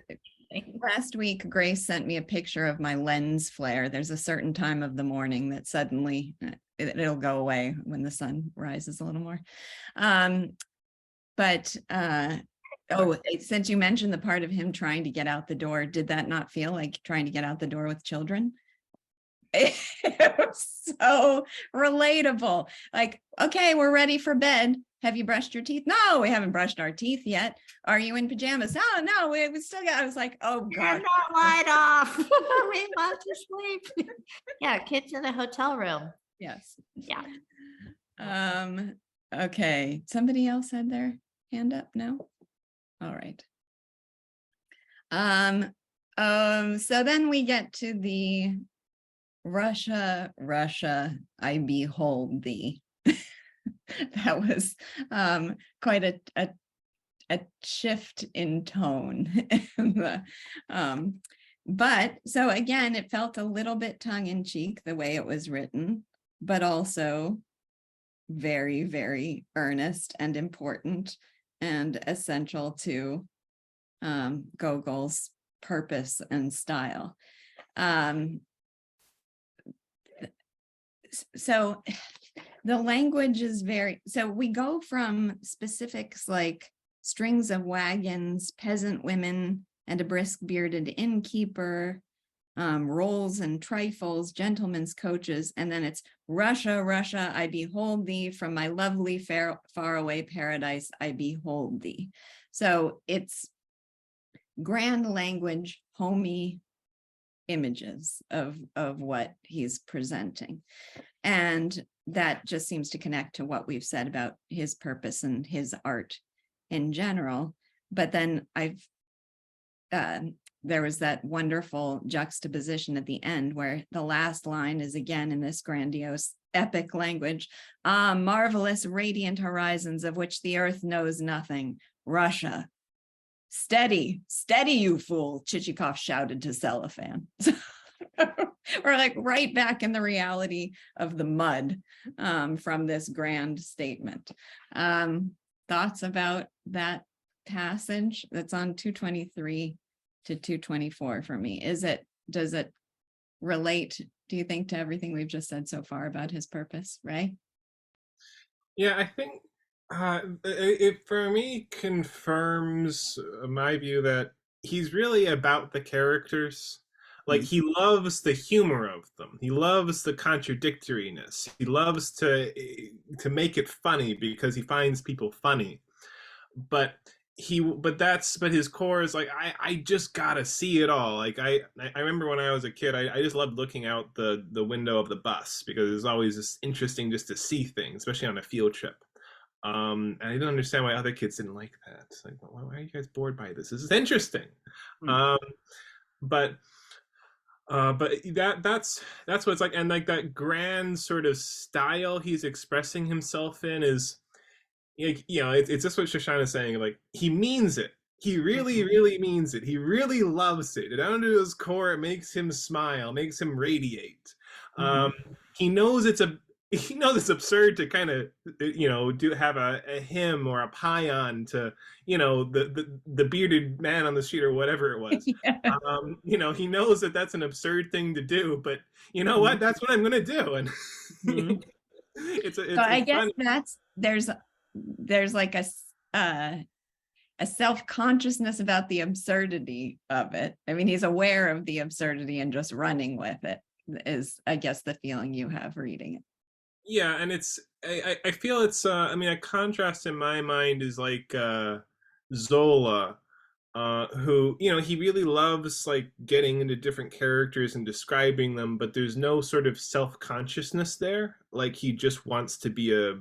last week Grace sent me a picture of my lens flare. There's a certain time of the morning that suddenly it'll go away when the sun rises a little more. Oh, since you mentioned the part of him trying to get out the door, did that not feel like trying to get out the door with children? It was so relatable. Like, okay, we're ready for bed. Have you brushed your teeth? No, we haven't brushed our teeth yet. Are you in pajamas? No, we still got. I was like, oh God, turn that light off. We want to sleep. Yeah, kids in the hotel room. yes. Yeah. Okay. Somebody else had their hand up? No. All right. So then we get to the Russia, I behold thee. That was quite a shift in tone. But so again, it felt a little bit tongue-in-cheek the way it was written, but also very, very earnest and important and essential to Gogol's purpose and style. So the language is very, so we go from specifics like strings of wagons, peasant women, and a brisk bearded innkeeper, rolls and trifles, gentlemen's coaches, and then it's Russia, Russia, I behold thee, from my lovely far away paradise, I behold thee. So it's grand language, homey images of what he's presenting. And that just seems to connect to what we've said about his purpose and his art in general. But then there was that wonderful juxtaposition at the end where the last line is again in this grandiose epic language. Ah, marvelous radiant horizons of which the earth knows nothing. Russia. Steady, you fool, Chichikov shouted to Cellophane. We're like right back in the reality of the mud from this grand statement. Thoughts about that passage that's on 223 to 224 for me? Does it relate, do you think, to everything we've just said so far about his purpose, right? Yeah, I think it for me confirms my view that he's really about the characters. Like, he loves the humor of them. He loves the contradictoriness. He loves to make it funny because he finds people funny. But his core is like, I just gotta see it all. Like, I remember when I was a kid, I just loved looking out the window of the bus because it was always just interesting just to see things, especially on a field trip. And I didn't understand why other kids didn't like that. It's like, why are you guys bored by this? This is interesting. But that's what it's like. And like that grand sort of style he's expressing himself in is, like, you know, it's just what Shoshana is saying. Like, he means it. He really, really means it. He really loves it. Down to his core, it makes him smile, makes him radiate. He knows it's absurd to kind of, you know, have a hymn or a paean to, you know, the bearded man on the street or whatever it was. Yeah. You know, he knows that that's an absurd thing to do, but you know what? That's what I'm going to do. And I guess there's like a self-consciousness about the absurdity of it. I mean, he's aware of the absurdity and just running with it is, I guess, the feeling you have reading it. Yeah, and I feel it's I mean, a contrast in my mind is like Zola, who, you know, he really loves like getting into different characters and describing them, but there's no sort of self-consciousness there. Like, he just wants to be a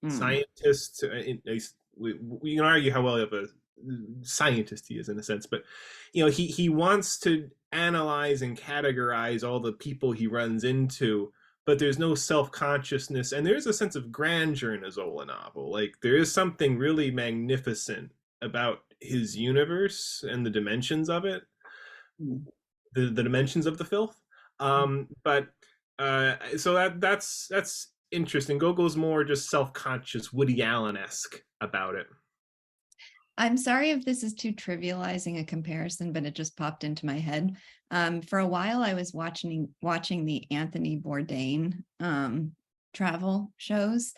scientist. We can argue how well of a scientist he is in a sense, but you know, he wants to analyze and categorize all the people he runs into, but there's no self-consciousness, and there's a sense of grandeur in a Zola novel. Like, there is something really magnificent about his universe and the dimensions of it. the dimensions of the filth. But so that's interesting. Gogol's more just self-conscious, Woody Allen-esque about it. I'm sorry if this is too trivializing a comparison, but it just popped into my head. For a while, I was watching the Anthony Bourdain travel shows.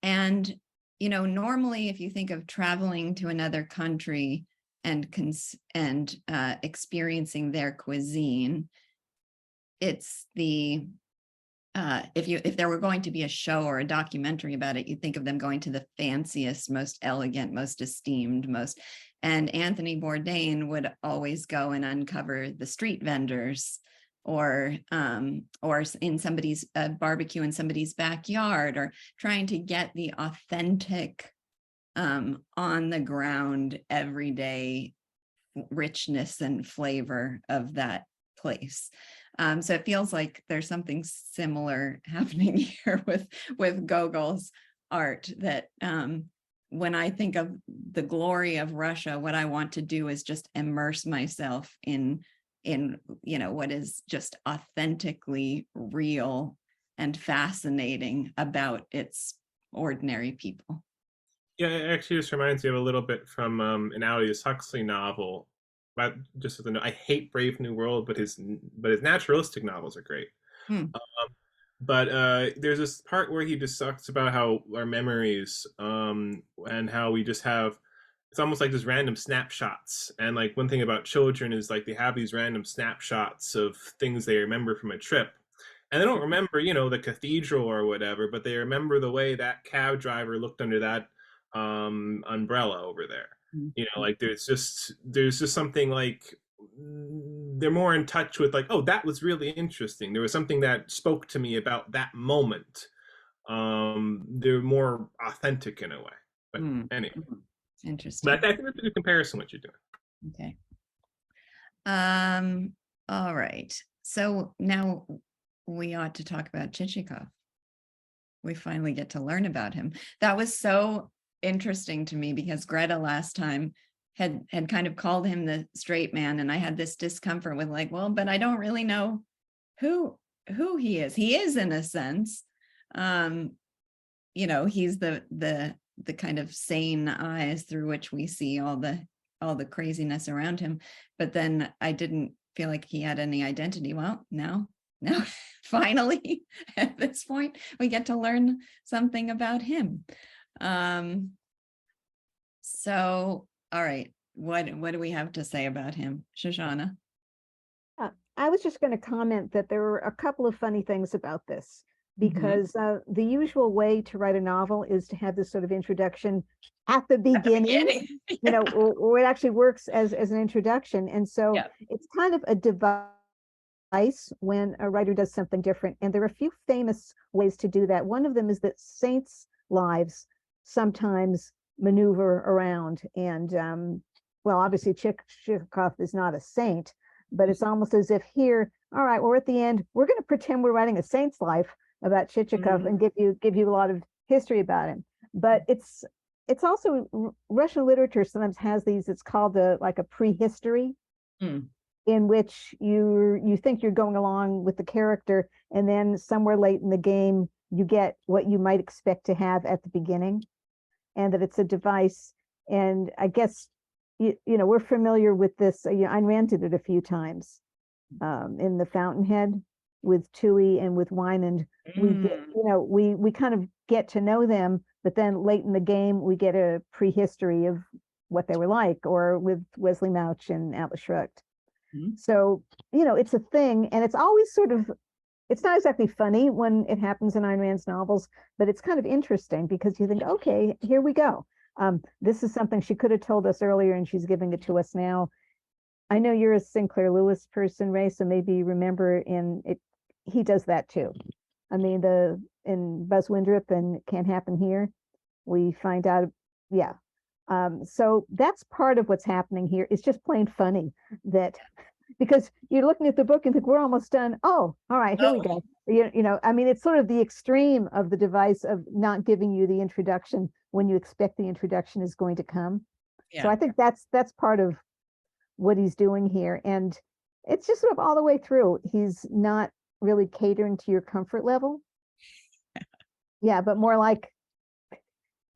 And, you know, normally if you think of traveling to another country and experiencing their cuisine, it's the if there were going to be a show or a documentary about it, you'd think of them going to the fanciest, most elegant, most esteemed, and Anthony Bourdain would always go and uncover the street vendors or in somebody's barbecue in somebody's backyard, or trying to get the authentic, on the ground, everyday richness and flavor of that place. So it feels like there's something similar happening here with Gogol's art, that when I think of the glory of Russia, what I want to do is just immerse myself in what is just authentically real and fascinating about its ordinary people. Yeah, it actually just reminds me of a little bit from an Aldous Huxley novel. But just as a note, I hate Brave New World, but his naturalistic novels are great. But there's this part where he just talks about how our memories and how we just have, it's almost like just random snapshots. And like one thing about children is like they have these random snapshots of things they remember from a trip. And they don't remember, the cathedral or whatever, but they remember the way that cab driver looked under that umbrella over there. Like there's just something like they're more in touch with, like, oh, that was really interesting. There was something that spoke to me about that moment. They're more authentic in a way. But anyway, interesting. But I think that's a good comparison what you're doing. Okay. All right. So now we ought to talk about Chichikov. We finally get to learn about him. That was so interesting to me because Greta last time had kind of called him the straight man, and I had this discomfort with like, well, but I don't really know who he is. He is, in a sense, he's the kind of sane eyes through which we see all the craziness around him. But then I didn't feel like he had any identity. Well, now finally at this point we get to learn something about him. So, all right, what do we have to say about him, Shoshana? I was just going to comment that there were a couple of funny things about this, because the usual way to write a novel is to have this sort of introduction at the beginning, yeah. Or it actually works as an introduction. And so it's kind of a device when a writer does something different. And there are a few famous ways to do that. One of them is that saints' lives sometimes maneuver around. And well, obviously Chichikov is not a saint, but it's almost as if here, all right, we're at the end, we're going to pretend we're writing a saint's life about Chichikov and give you a lot of history about him. But it's also, Russian literature sometimes has these, it's called like a prehistory, in which you think you're going along with the character, and then somewhere late in the game you get what you might expect to have at the beginning, and that it's a device. And I guess we're familiar with this. Ayn Rand did it a few times in The Fountainhead with Toohey and with Wynand. We kind of get to know them, but then late in the game we get a prehistory of what they were like, or with Wesley Mouch and Atlas Shrugged. So it's a thing, and it's always sort of, it's not exactly funny when it happens in Ayn Rand's novels, but it's kind of interesting because you think, okay, here we go. This is something she could have told us earlier, and she's giving it to us now. I know you're a Sinclair Lewis person, Ray, so maybe you remember he does that too. I mean, in Buzz Windrip and Can't Happen Here, we find out, so that's part of what's happening here. It's just plain funny that, because you're looking at the book and think we're almost done. Oh, all right, here we go. I mean, it's sort of the extreme of the device of not giving you the introduction when you expect the introduction is going to come. So I think that's part of what he's doing here. And it's just sort of all the way through. He's not really catering to your comfort level. Yeah, but more like,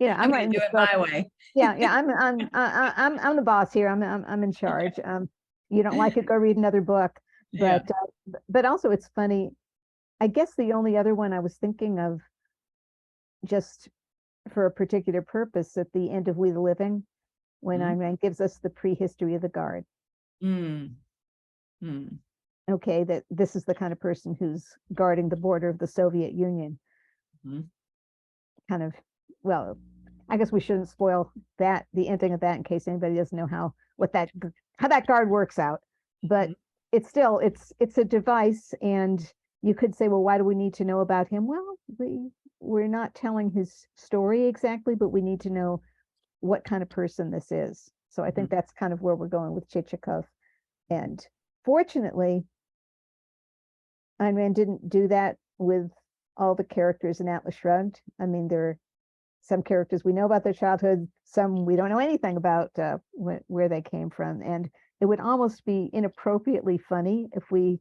I'm I'm gonna writing do this it book. my way. Yeah, I'm the boss here. I'm in charge. You don't like it, go read another book. Yeah. But also it's funny. I guess the only other one I was thinking of, just for a particular purpose, at the end of We the Living, when Mhm. Ayn Rand gives us the prehistory of the Guard. Mm. Mm. Okay, that this is the kind of person who's guarding the border of the Soviet Union. Mhm. Kind of, well, I guess we shouldn't spoil the ending of that in case anybody doesn't know how that guard works out. But Mhm. it's still it's a device, and you could say, well, why do we need to know about him? Well, we're not telling his story exactly, but we need to know what kind of person this is. So I think Mhm. that's kind of where we're going with Chichikov. And fortunately, Ayn Rand didn't do that with all the characters in Atlas Shrugged. I mean, there are some characters we know about their childhood, some we don't know anything about where they came from. And it would almost be inappropriately funny if we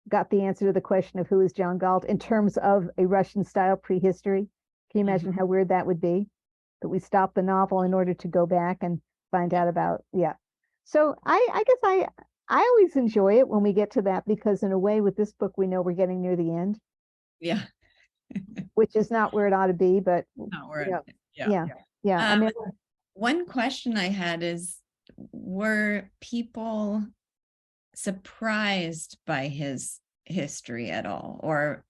got the answer to the question of who is John Galt in terms of a Russian style prehistory. Can you imagine how weird that would be? That we stop the novel in order to go back and find out about, yeah. So I guess I always enjoy it when we get to that, because in a way with this book, we know we're getting near the end, Yeah. which is not where it ought to be, but No, we're yeah, yeah. yeah, yeah. I Um, mean, One question I had is, were people surprised by his history at all, or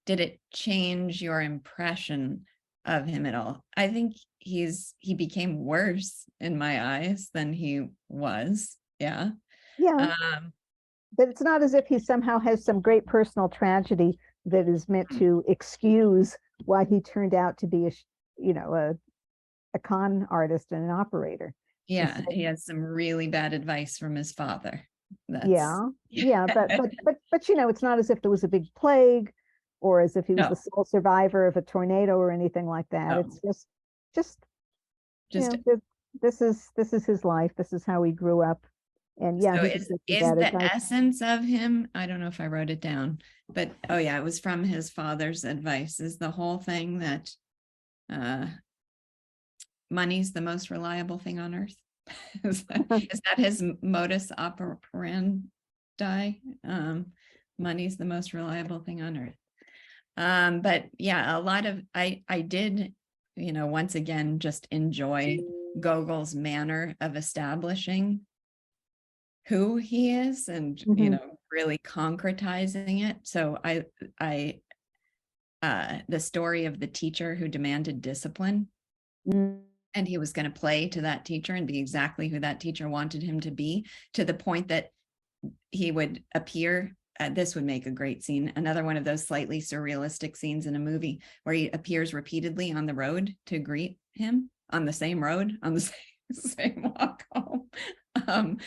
did it change your impression of him at all? I think he became worse in my eyes than he was. Yeah. yeah, Um, but it's not as if he somehow has some great personal tragedy that is meant to excuse why he turned out to be a con artist and an operator. yeah, he has some really bad advice from his father. That's Yeah, but it's not as if there was a big plague, or as if he was the no, sole survivor of a tornado or anything like that. no, It's just just this is his life. This is how he grew up, and yeah, so he just gets some is bad the advice. essence of him, I don't know if I wrote it down, but oh yeah, it was from his father's advice. Is the whole thing that money's the most reliable thing on earth? Is that his modus operandi? Money's the most reliable thing on earth. But yeah, a lot of I did, once again, just enjoy Gogol's manner of establishing who he is, and really concretizing it. So I the story of the teacher who demanded discipline, and he was going to play to that teacher and be exactly who that teacher wanted him to be, to the point that he would appear. This would make a great scene. Another one of those slightly surrealistic scenes in a movie where he appears repeatedly on the road to greet him, on the same road, on the same walk home.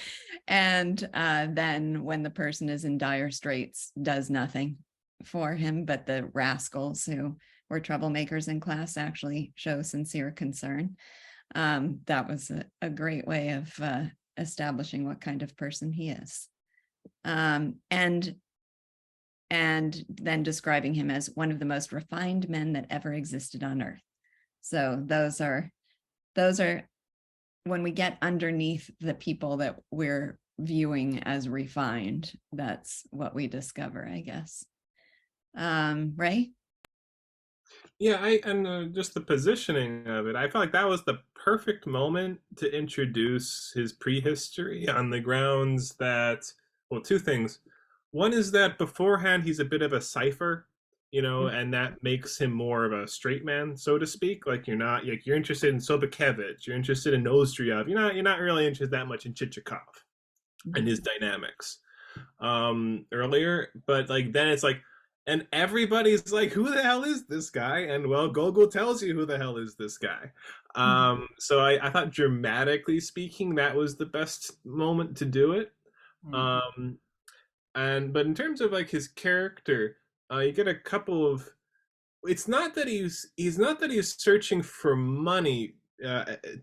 And then when the person is in dire straits, does nothing for him, but the rascals who were troublemakers in class actually show sincere concern. That was a great way of establishing what kind of person he is. And then describing him as one of the most refined men that ever existed on earth. So those are when we get underneath the people that we're viewing as refined, that's what we discover, I guess. Ray? Yeah, and just the positioning of it, I felt like that was the perfect moment to introduce his prehistory, on the grounds that, well, two things. One is that beforehand he's a bit of a cipher, and that makes him more of a straight man, so to speak. Like, you're interested in Sobakevich, you're interested in Nozdryov, you're not really interested that much in Chichikov and his dynamics earlier. But like then it's like, and everybody's like, who the hell is this guy? And well, Gogol tells you who the hell is this guy. So I thought, dramatically speaking, that was the best moment to do it. But in terms of like his character, you get a couple of, it's not that he's not that he's searching for money,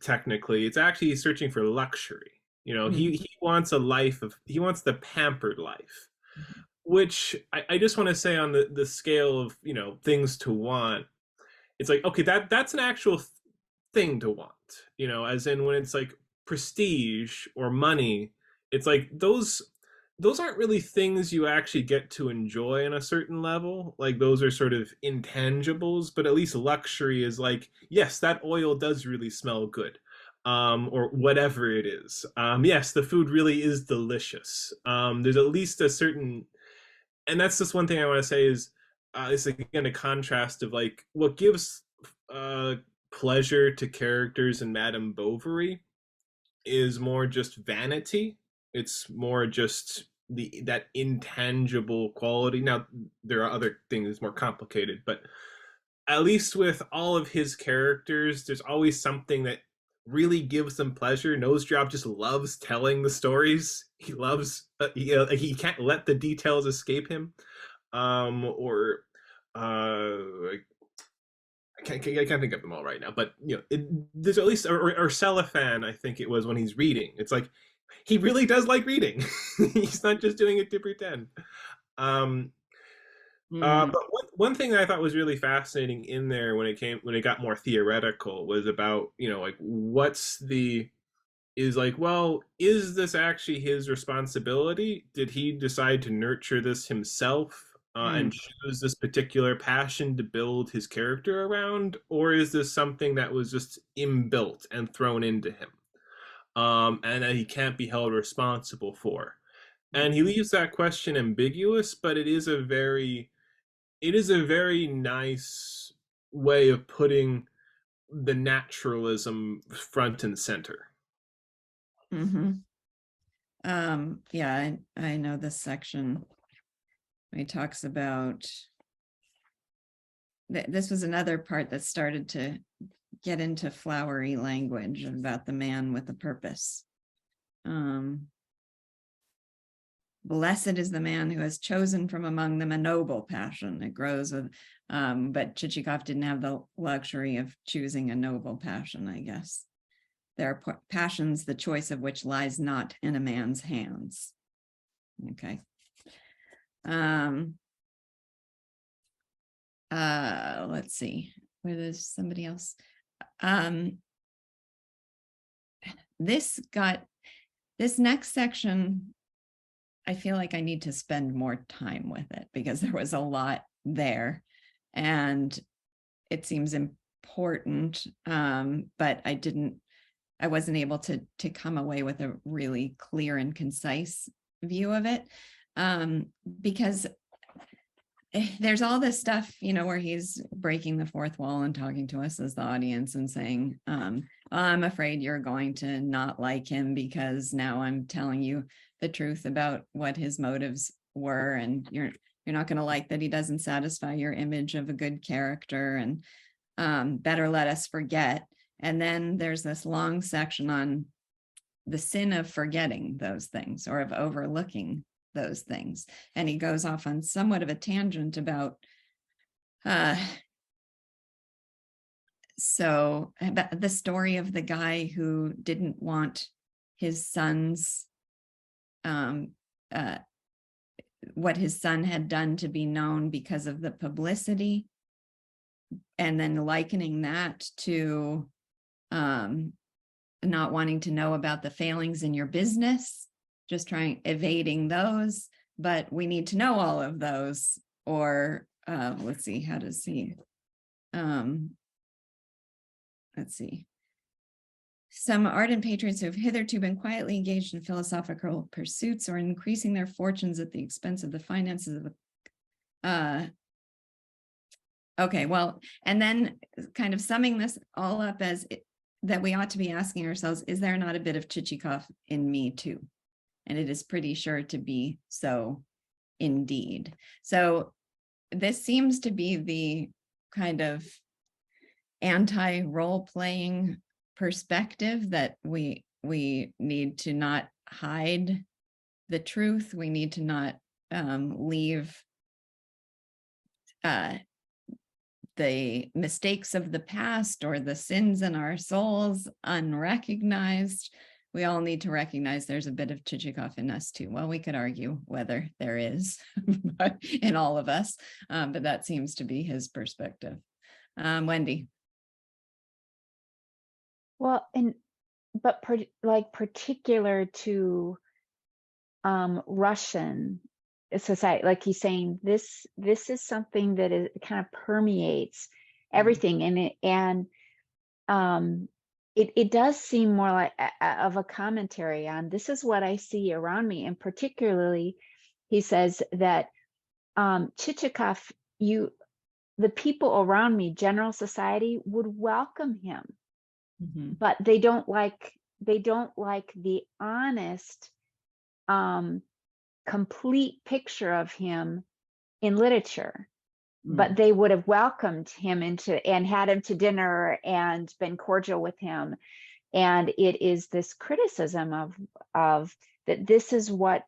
technically. It's actually he's searching for luxury. You know, he wants a life he wants the pampered life, which I just want to say on the scale of, you know, things to want, it's like, okay, that's an actual thing to want, you know, as in when it's like prestige or money, it's like those aren't really things you actually get to enjoy on a certain level. Like those are sort of intangibles, but at least luxury is like, yes, that oil does really smell good. Or whatever it is. Yes, the food really is delicious. There's at least a certain, and that's just one thing I want to say is, it's again a contrast of like what gives pleasure to characters in Madame Bovary is more just vanity. It's more just that intangible quality. Now there are other things more complicated, but at least with all of his characters, there's always something that really gives them pleasure. Nosejob just loves telling the stories. He loves he can't let the details escape him. Or I can't think of them all right now, but you know, there's at least or Cellophane, I think it was, when he's reading. It's like he really does like reading. He's not just doing it to pretend. But one thing that I thought was really fascinating in there when it got more theoretical was about, you know, like well, is this actually his responsibility? Did he decide to nurture this himself and choose this particular passion to build his character around? Or is this something that was just inbuilt and thrown into him and that he can't be held responsible for? And he leaves that question ambiguous, but it is a very nice way of putting the naturalism front and center. Yeah, I know this section. He talks about this was another part that started to get into flowery language about the man with a purpose. Blessed is the man who has chosen from among them a noble passion. It grows with, but Chichikov didn't have the luxury of choosing a noble passion, I guess. There are passions, the choice of which lies not in a man's hands. Okay. Let's see. Where there's somebody else. This next section, I feel like I need to spend more time with it because there was a lot there and it seems important, but I wasn't able to come away with a really clear and concise view of it, because there's all this stuff, you know, where he's breaking the fourth wall and talking to us as the audience and saying, I'm afraid you're going to not like him because now I'm telling you the truth about what his motives were, and you're not going to like that he doesn't satisfy your image of a good character, and better let us forget. And then there's this long section on the sin of forgetting those things or of overlooking those things. And he goes off on somewhat of a tangent about about the story of the guy who didn't want his son's what his son had done to be known because of the publicity, and then likening that to not wanting to know about the failings in your business, just evading those, but we need to know all of those. Or let's see, how does he, let's see. Some ardent patriots who have hitherto been quietly engaged in philosophical pursuits or increasing their fortunes at the expense of the finances of the okay, well, and then kind of summing this all up as that we ought to be asking ourselves, is there not a bit of Chichikov in me too? And it is pretty sure to be so indeed. So this seems to be the kind of anti-role-playing perspective that we need to not hide the truth. We need to not leave the mistakes of the past or the sins in our souls unrecognized. we all need to recognize there's a bit of Chichikov in us too. Well, we could argue whether there is but in all of us, but that seems to be his perspective. Wendy. Well, but particular to Russian society, like he's saying, this is something that is kind of permeates everything, and it does seem more like of a commentary on this is what I see around me, and particularly he says that Chichikov, the people around me, general society, would welcome him, but they don't like the honest complete picture of him in literature. But they would have welcomed him and had him to dinner and been cordial with him. And it is this criticism of that this is what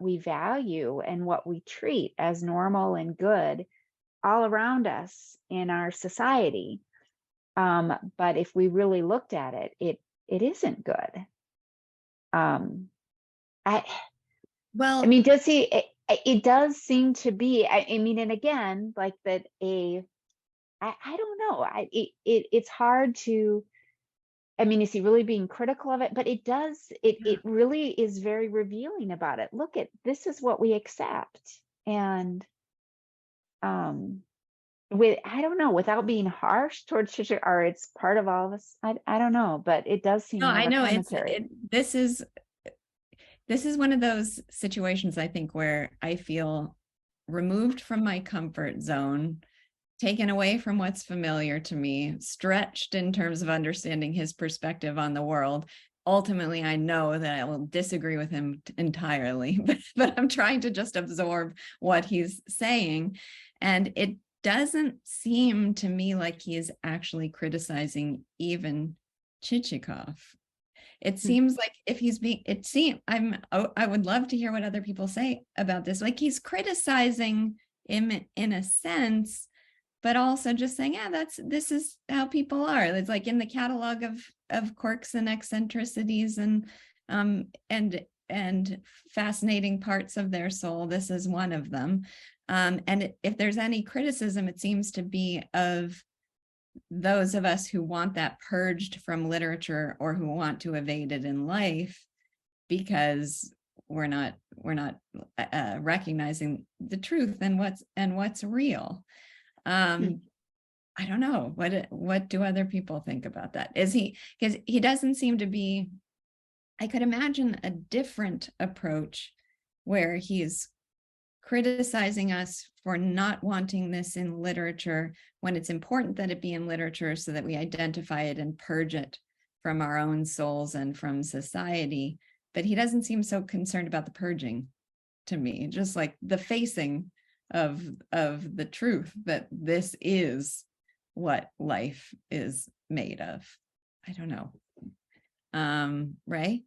we value and what we treat as normal and good all around us in our society. But if we really looked at it, it isn't good. I mean, does he? It does seem to be. I mean, and again, like that. I don't know. It's hard to. I mean, is he really being critical of it? But it does. It really is very revealing about it. Look at this is what we accept, and with I don't know, without being harsh towards Chichikov, or it's part of all of us. I don't know, but it does seem. No, more I of a know commentary. This is one of those situations, I think, where I feel removed from my comfort zone, taken away from what's familiar to me, stretched in terms of understanding his perspective on the world. Ultimately, I know that I will disagree with him entirely, but I'm trying to just absorb what he's saying. And it doesn't seem to me like he is actually criticizing even Chichikov. It seems like if he's being, I would love to hear what other people say about this. Like he's criticizing him in a sense, but also just saying, yeah, this is how people are. It's like in the catalog of quirks and eccentricities and fascinating parts of their soul. This is one of them. And if there's any criticism, it seems to be of those of us who want that purged from literature or who want to evade it in life because we're not recognizing the truth and what's real. I don't know. What do other people think about that? Because he doesn't seem to be, I could imagine a different approach where he's criticizing us for not wanting this in literature when it's important that it be in literature so that we identify it and purge it from our own souls and from society. But he doesn't seem so concerned about the purging to me, just like the facing of the truth that this is what life is made of. I don't know. Ray?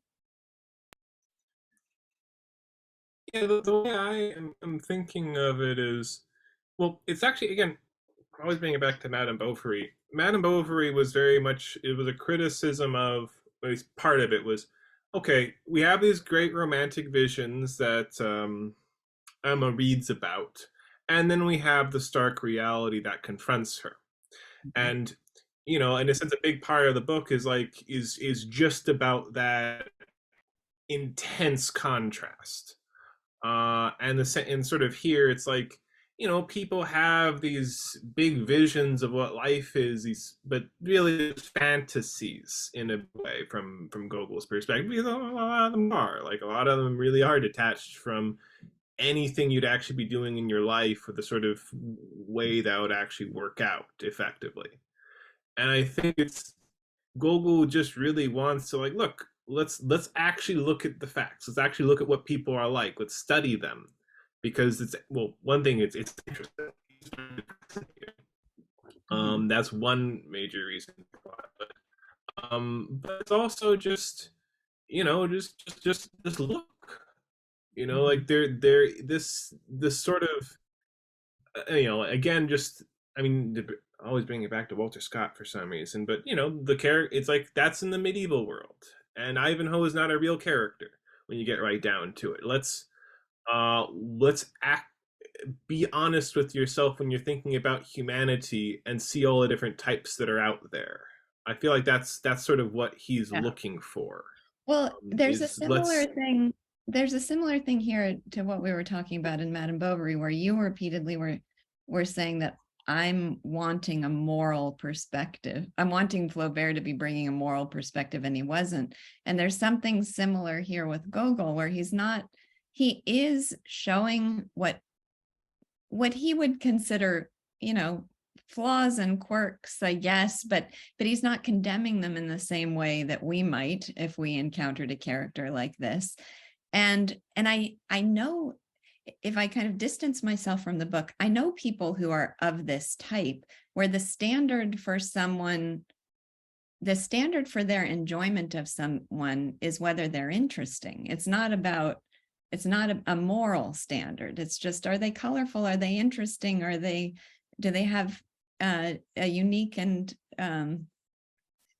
Yeah, the way I'm thinking of it is, well, it's actually, again, always bringing it back to Madame Bovary. Madame Bovary was very much, it was a criticism of, at least part of it was, okay, we have these great romantic visions that Emma reads about, and then we have the stark reality that confronts her. And, in a sense, a big part of the book is just about that intense contrast. And sort of here, it's like, people have these big visions of what life is, but really fantasies in a way from Gogol's perspective, because a lot of them are, like, a lot of them really are detached from anything you'd actually be doing in your life or the sort of way that would actually work out effectively. And I think it's Gogol just really wants to, like, look, let's actually look at the facts. Let's actually look at what people are like. Let's study them, because it's, well, one thing, it's interesting. That's one major reason. But it's also just, just look. Like they're this sort of, again, just, I mean, always bringing it back to Walter Scott for some reason, but the character, it's like that's in the medieval world, and Ivanhoe is not a real character when you get right down to it. Let's be honest with yourself when you're thinking about humanity and see all the different types that are out there. I feel like that's sort of what he's looking for. Well, there's a similar let's thing. There's a similar thing here to what we were talking about in Madame Bovary, where you repeatedly were saying that I'm wanting a moral perspective. I'm wanting Flaubert to be bringing a moral perspective, and he wasn't. And there's something similar here with Gogol, where he is showing what he would consider, flaws and quirks, I guess, but he's not condemning them in the same way that we might if we encountered a character like this. And I know, if I kind of distance myself from the book, I know people who are of this type, where the standard for their enjoyment of someone is whether they're interesting. It's not a moral standard. It's just, are they colorful? Are they interesting? Do they have a unique and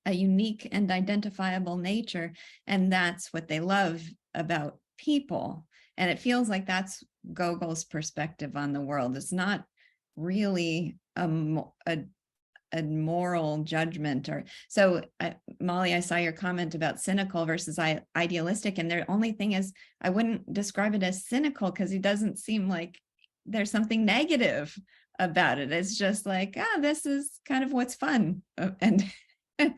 identifiable nature? And that's what they love about people. And it feels like that's Gogol's perspective on the world. It's not really a moral judgment. Molly, I saw your comment about cynical versus idealistic, and the only thing is, I wouldn't describe it as cynical, because he doesn't seem like there's something negative about it. It's just like, this is kind of what's fun and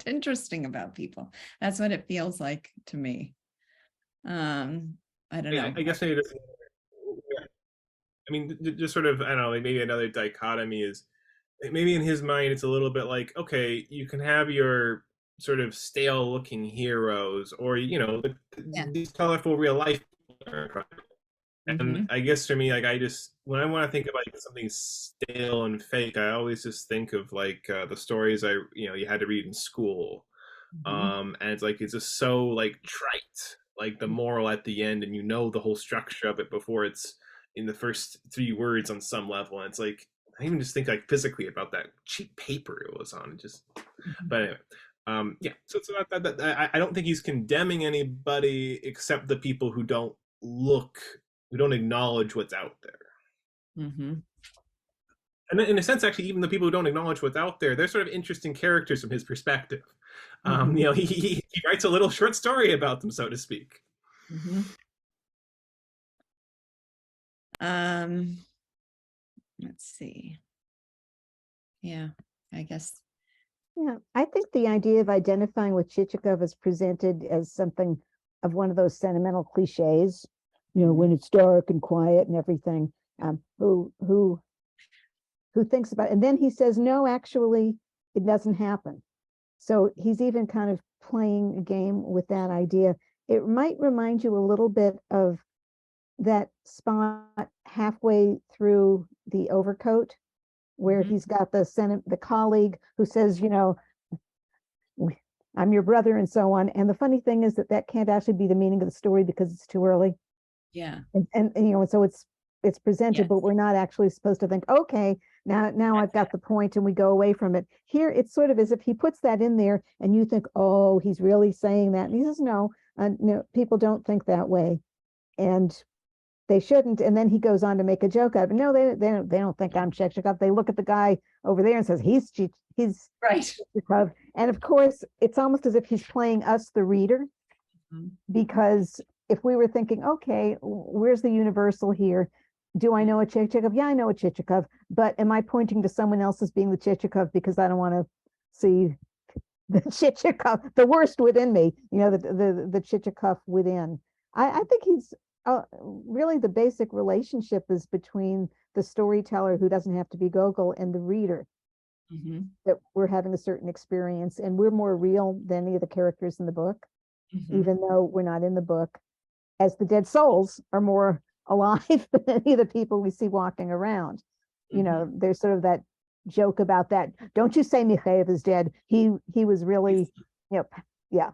interesting about people. That's what it feels like to me. I don't know. I guess maybe just sort of, I don't know, maybe another dichotomy is, maybe in his mind it's a little bit like, okay, you can have your sort of stale looking heroes, or these colorful real life people. And I guess for me, like, when I want to think about something stale and fake, I always just think of like the stories you had to read in school. And it's like, it's just so like trite, like the moral at the end, and the whole structure of it before it's in the first 3 words on some level. And it's like, I even just think like physically about that cheap paper it was on. But anyway, So I don't think he's condemning anybody except the people who don't acknowledge what's out there. And in a sense, actually, even the people who don't acknowledge what's out there, they're sort of interesting characters from his perspective. He writes a little short story about them, so to speak. Let's see. Yeah, I guess. Yeah, I think the idea of identifying with Chichikov is presented as something of one of those sentimental cliches, when it's dark and quiet and everything, who thinks about it. And then he says, no, actually, it doesn't happen. So he's even kind of playing a game with that idea. It might remind you a little bit of that spot halfway through The Overcoat, where he's got the colleague who says, I'm your brother and so on. And the funny thing is that can't actually be the meaning of the story because it's too early. Yeah. And so it's presented, but we're not actually supposed to think, okay, now I've got the point, and we go away from it. Here, it's sort of as if he puts that in there and you think, oh, he's really saying that. And he says, no, people don't think that way. And they shouldn't. And then he goes on to make a joke out of it. No, they don't think I'm Chichikov. They look at the guy over there and says, he's right. Chichikov. And of course, it's almost as if he's playing us, the reader, because if we were thinking, okay, where's the universal here? Do I know a Chichikov? Yeah, I know a Chichikov, but am I pointing to someone else as being the Chichikov because I don't want to see the Chichikov, the worst within me, the Chichikov within? I think he's really, the basic relationship is between the storyteller, who doesn't have to be Gogol, and the reader. That we're having a certain experience, and we're more real than any of the characters in the book, even though we're not in the book, as the dead souls are more alive than any of the people we see walking around. There's sort of that joke about that. Don't you say Mikhaev is dead. He was really, yeah.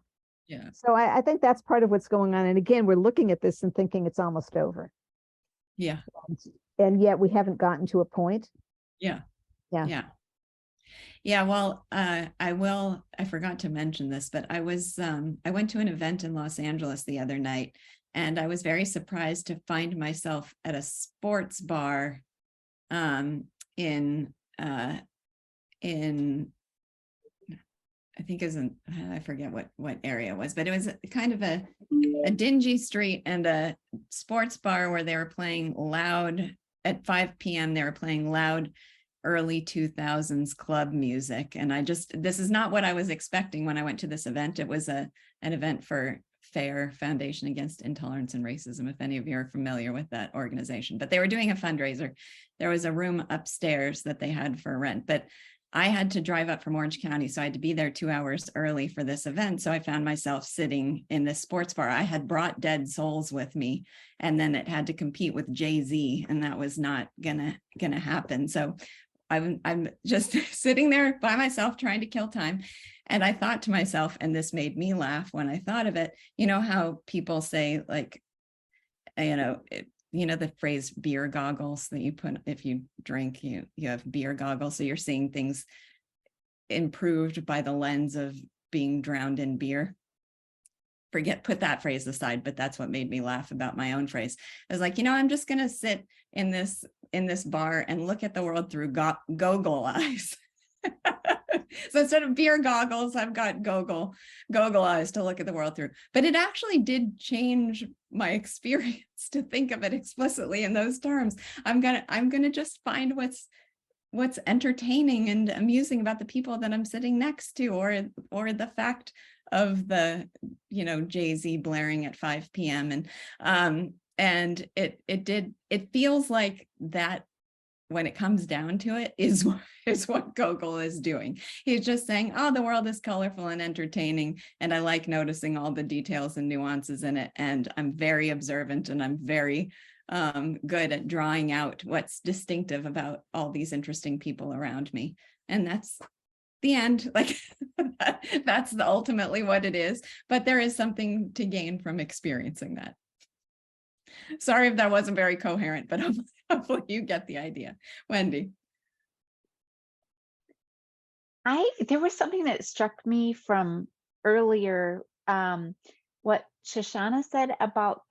So I think that's part of what's going on. And again, we're looking at this and thinking it's almost over. Yeah. And yet we haven't gotten to a point. Yeah. Yeah, well, I forgot to mention this, but I went to an event in Los Angeles the other night, and I was very surprised to find myself at a sports bar in I think I forget what area it was, but it was kind of a dingy street and a sports bar where they were playing loud at 5 p.m. They were playing loud early 2000s club music. And this is not what I was expecting when I went to this event. It was an event for FAIR, Foundation Against Intolerance and Racism, if any of you are familiar with that organization. But they were doing a fundraiser. There was a room upstairs that they had for rent, but I had to drive up from Orange County, so I had to be there 2 hours early for this event. So I found myself sitting in this sports bar. I had brought Dead Souls with me, and then it had to compete with Jay-Z, and that was not gonna happen. So I'm just sitting there by myself trying to kill time. And I thought to myself, and this made me laugh when I thought of it, you know how people say, like, the phrase beer goggles that you put, if you drink, you have beer goggles. So you're seeing things improved by the lens of being drowned in beer. Put that phrase aside, but that's what made me laugh about my own phrase. I was like, I'm just going to sit in this bar and look at the world through goggle eyes. So instead of beer goggles, I've got goggle eyes to look at the world through. But it actually did change my experience to think of it explicitly in those terms. I'm gonna just find what's entertaining and amusing about the people that I'm sitting next to, or the fact of the Jay-Z blaring at 5 p.m. and it feels like that. When it comes down to it, is what Gogol is doing. He's just saying, oh, the world is colorful and entertaining, and I like noticing all the details and nuances in it, and I'm very observant, and I'm very good at drawing out what's distinctive about all these interesting people around me. And that's the end. Like, that's ultimately what it is, but there is something to gain from experiencing that. Sorry if that wasn't very coherent, but hopefully you get the idea. Wendy. There was something that struck me from earlier, what Shoshana said about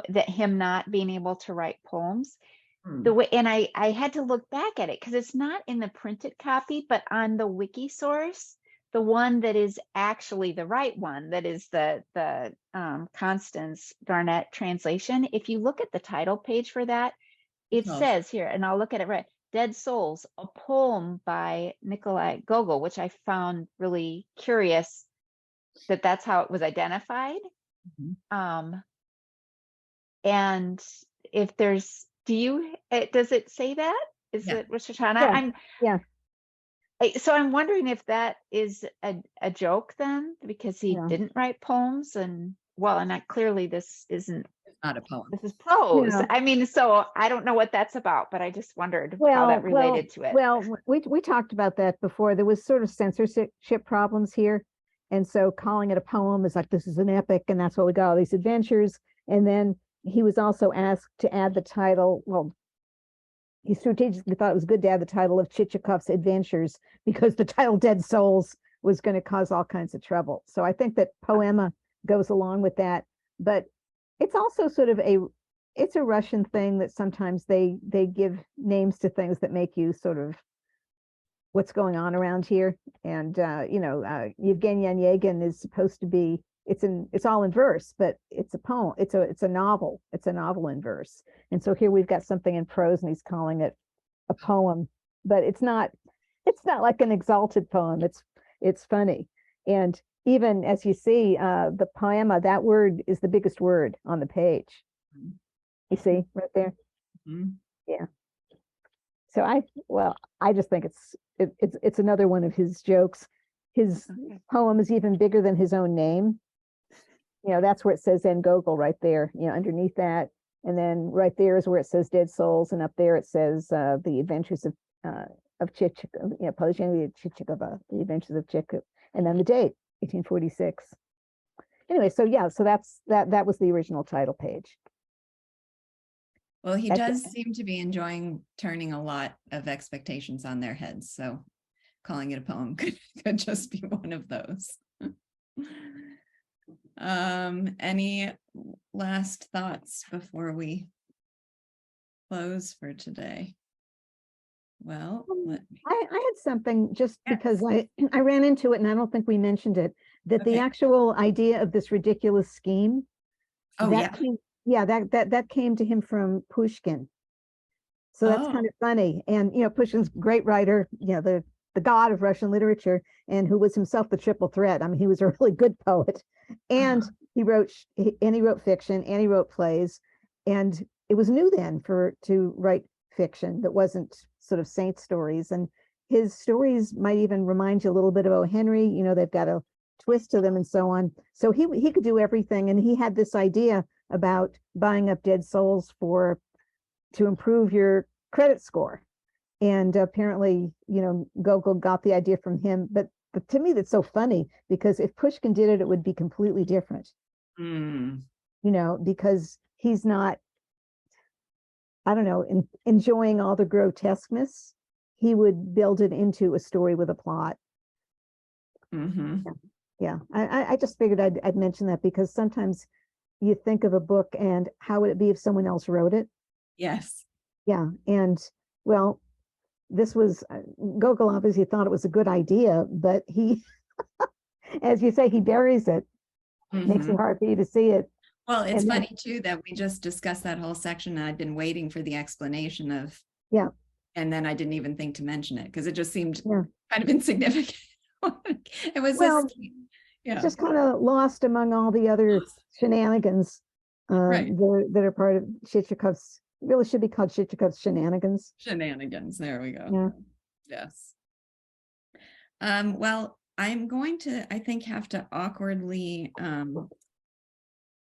that him not being able to write poems. The way, and I had to look back at it because it's not in the printed copy, but on the wiki source, the one that is actually the right one, that is the Constance Garnett translation. If you look at the title page for that, it says here, and I'll look at it right, Dead Souls, a poem by Nikolai Gogol, which I found really curious that that's how it was identified. And if there's, does it say that? Is it Shoshana? Yeah. So I'm wondering if that is a joke then, because he didn't write poems, and clearly this isn't. It's not a poem. This is prose. Yeah. I mean, so I don't know what that's about, but I just wondered how that related to it. Well, we talked about that before. There was sort of censorship problems here. And so calling it a poem is like, this is an epic, and that's what we got all these adventures. And then he was also asked to add the title. Well, he strategically thought it was good to add the title of Chichikov's Adventures because the title Dead Souls was going to cause all kinds of trouble. So I think that poema goes along with that. But it's also sort of it's a Russian thing that sometimes they give names to things that make you sort of, what's going on around here. And Yevgeny Onegin is supposed to be, it's all in verse, but it's a poem. It's a novel. It's a novel in verse. And so here we've got something in prose, and he's calling it a poem, but it's not like an exalted poem. It's funny. And even as you see, the poema, that word is the biggest word on the page. You see right there? Yeah. So I just think it's another one of his jokes. His poem is even bigger than his own name. That's where it says N Gogol right there, underneath that. And then right there is where it says Dead Souls. And up there it says The Adventures of Chichikov, Chichikova, The Adventures of Chichikov. And then the date, 1846. Anyway, so that was the original title page. Well, he does seem to be enjoying turning a lot of expectations on their heads. So calling it a poem could just be one of those. Any last thoughts before we close for today? Well, I had something just Yes. because I ran into it and I don't think we mentioned it, that the Okay. actual idea of this ridiculous scheme, Oh, that that came to him from Pushkin. So that's kind of funny. And, Pushkin's a great writer, the god of Russian literature, and who was himself the triple threat. I mean, he was a really good poet. And he wrote fiction and he wrote plays. And it was new then to write fiction that wasn't sort of saint stories. And his stories might even remind you a little bit of O. Henry. They've got a twist to them and so on. So he could do everything. And he had this idea about buying up dead souls to improve your credit score. And apparently, Gogol got the idea from him. But to me, that's so funny because if Pushkin did it, it would be completely different. Because he's not, I don't know, enjoying all the grotesqueness. He would build it into a story with a plot. Yeah. I just figured I'd mention that because sometimes you think of a book and how would it be if someone else wrote it? Yes. Yeah. And well, this was Gogol obviously thought it was a good idea, but he, as you say, he buries it, makes it hard for you to see it. Well, it's funny too that we just discussed that whole section and I'd been waiting for the explanation of, and then I didn't even think to mention it because it just seemed kind of insignificant. It was just kind of lost among all the other shenanigans that are part of Chichakov's. Really should be called Chichakov's shenanigans. Shenanigans. There we go. Yes. Well, I'm going to, I think, have to awkwardly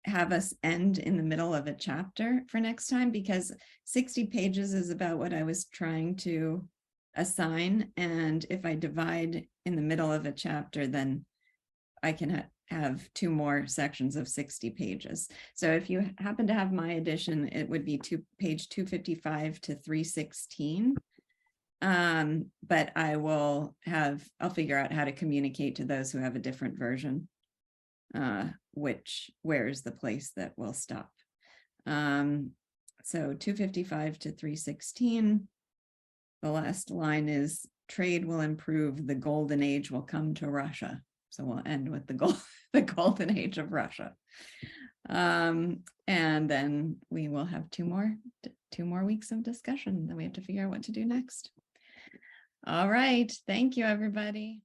have us end in the middle of a chapter for next time because 60 pages is about what I was trying to assign. And if I divide in the middle of a chapter, then I can have 2 more sections of 60 pages. So if you happen to have my edition, it would be page 255 to 316. But I'll figure out how to communicate to those who have a different version, where's the place that will stop. So 255 to 316. The last line is trade will improve, the golden age will come to Russia. So we'll end with the golden age of Russia. And then we will have 2 more weeks of discussion. Then we have to figure out what to do next. All right. Thank you, everybody.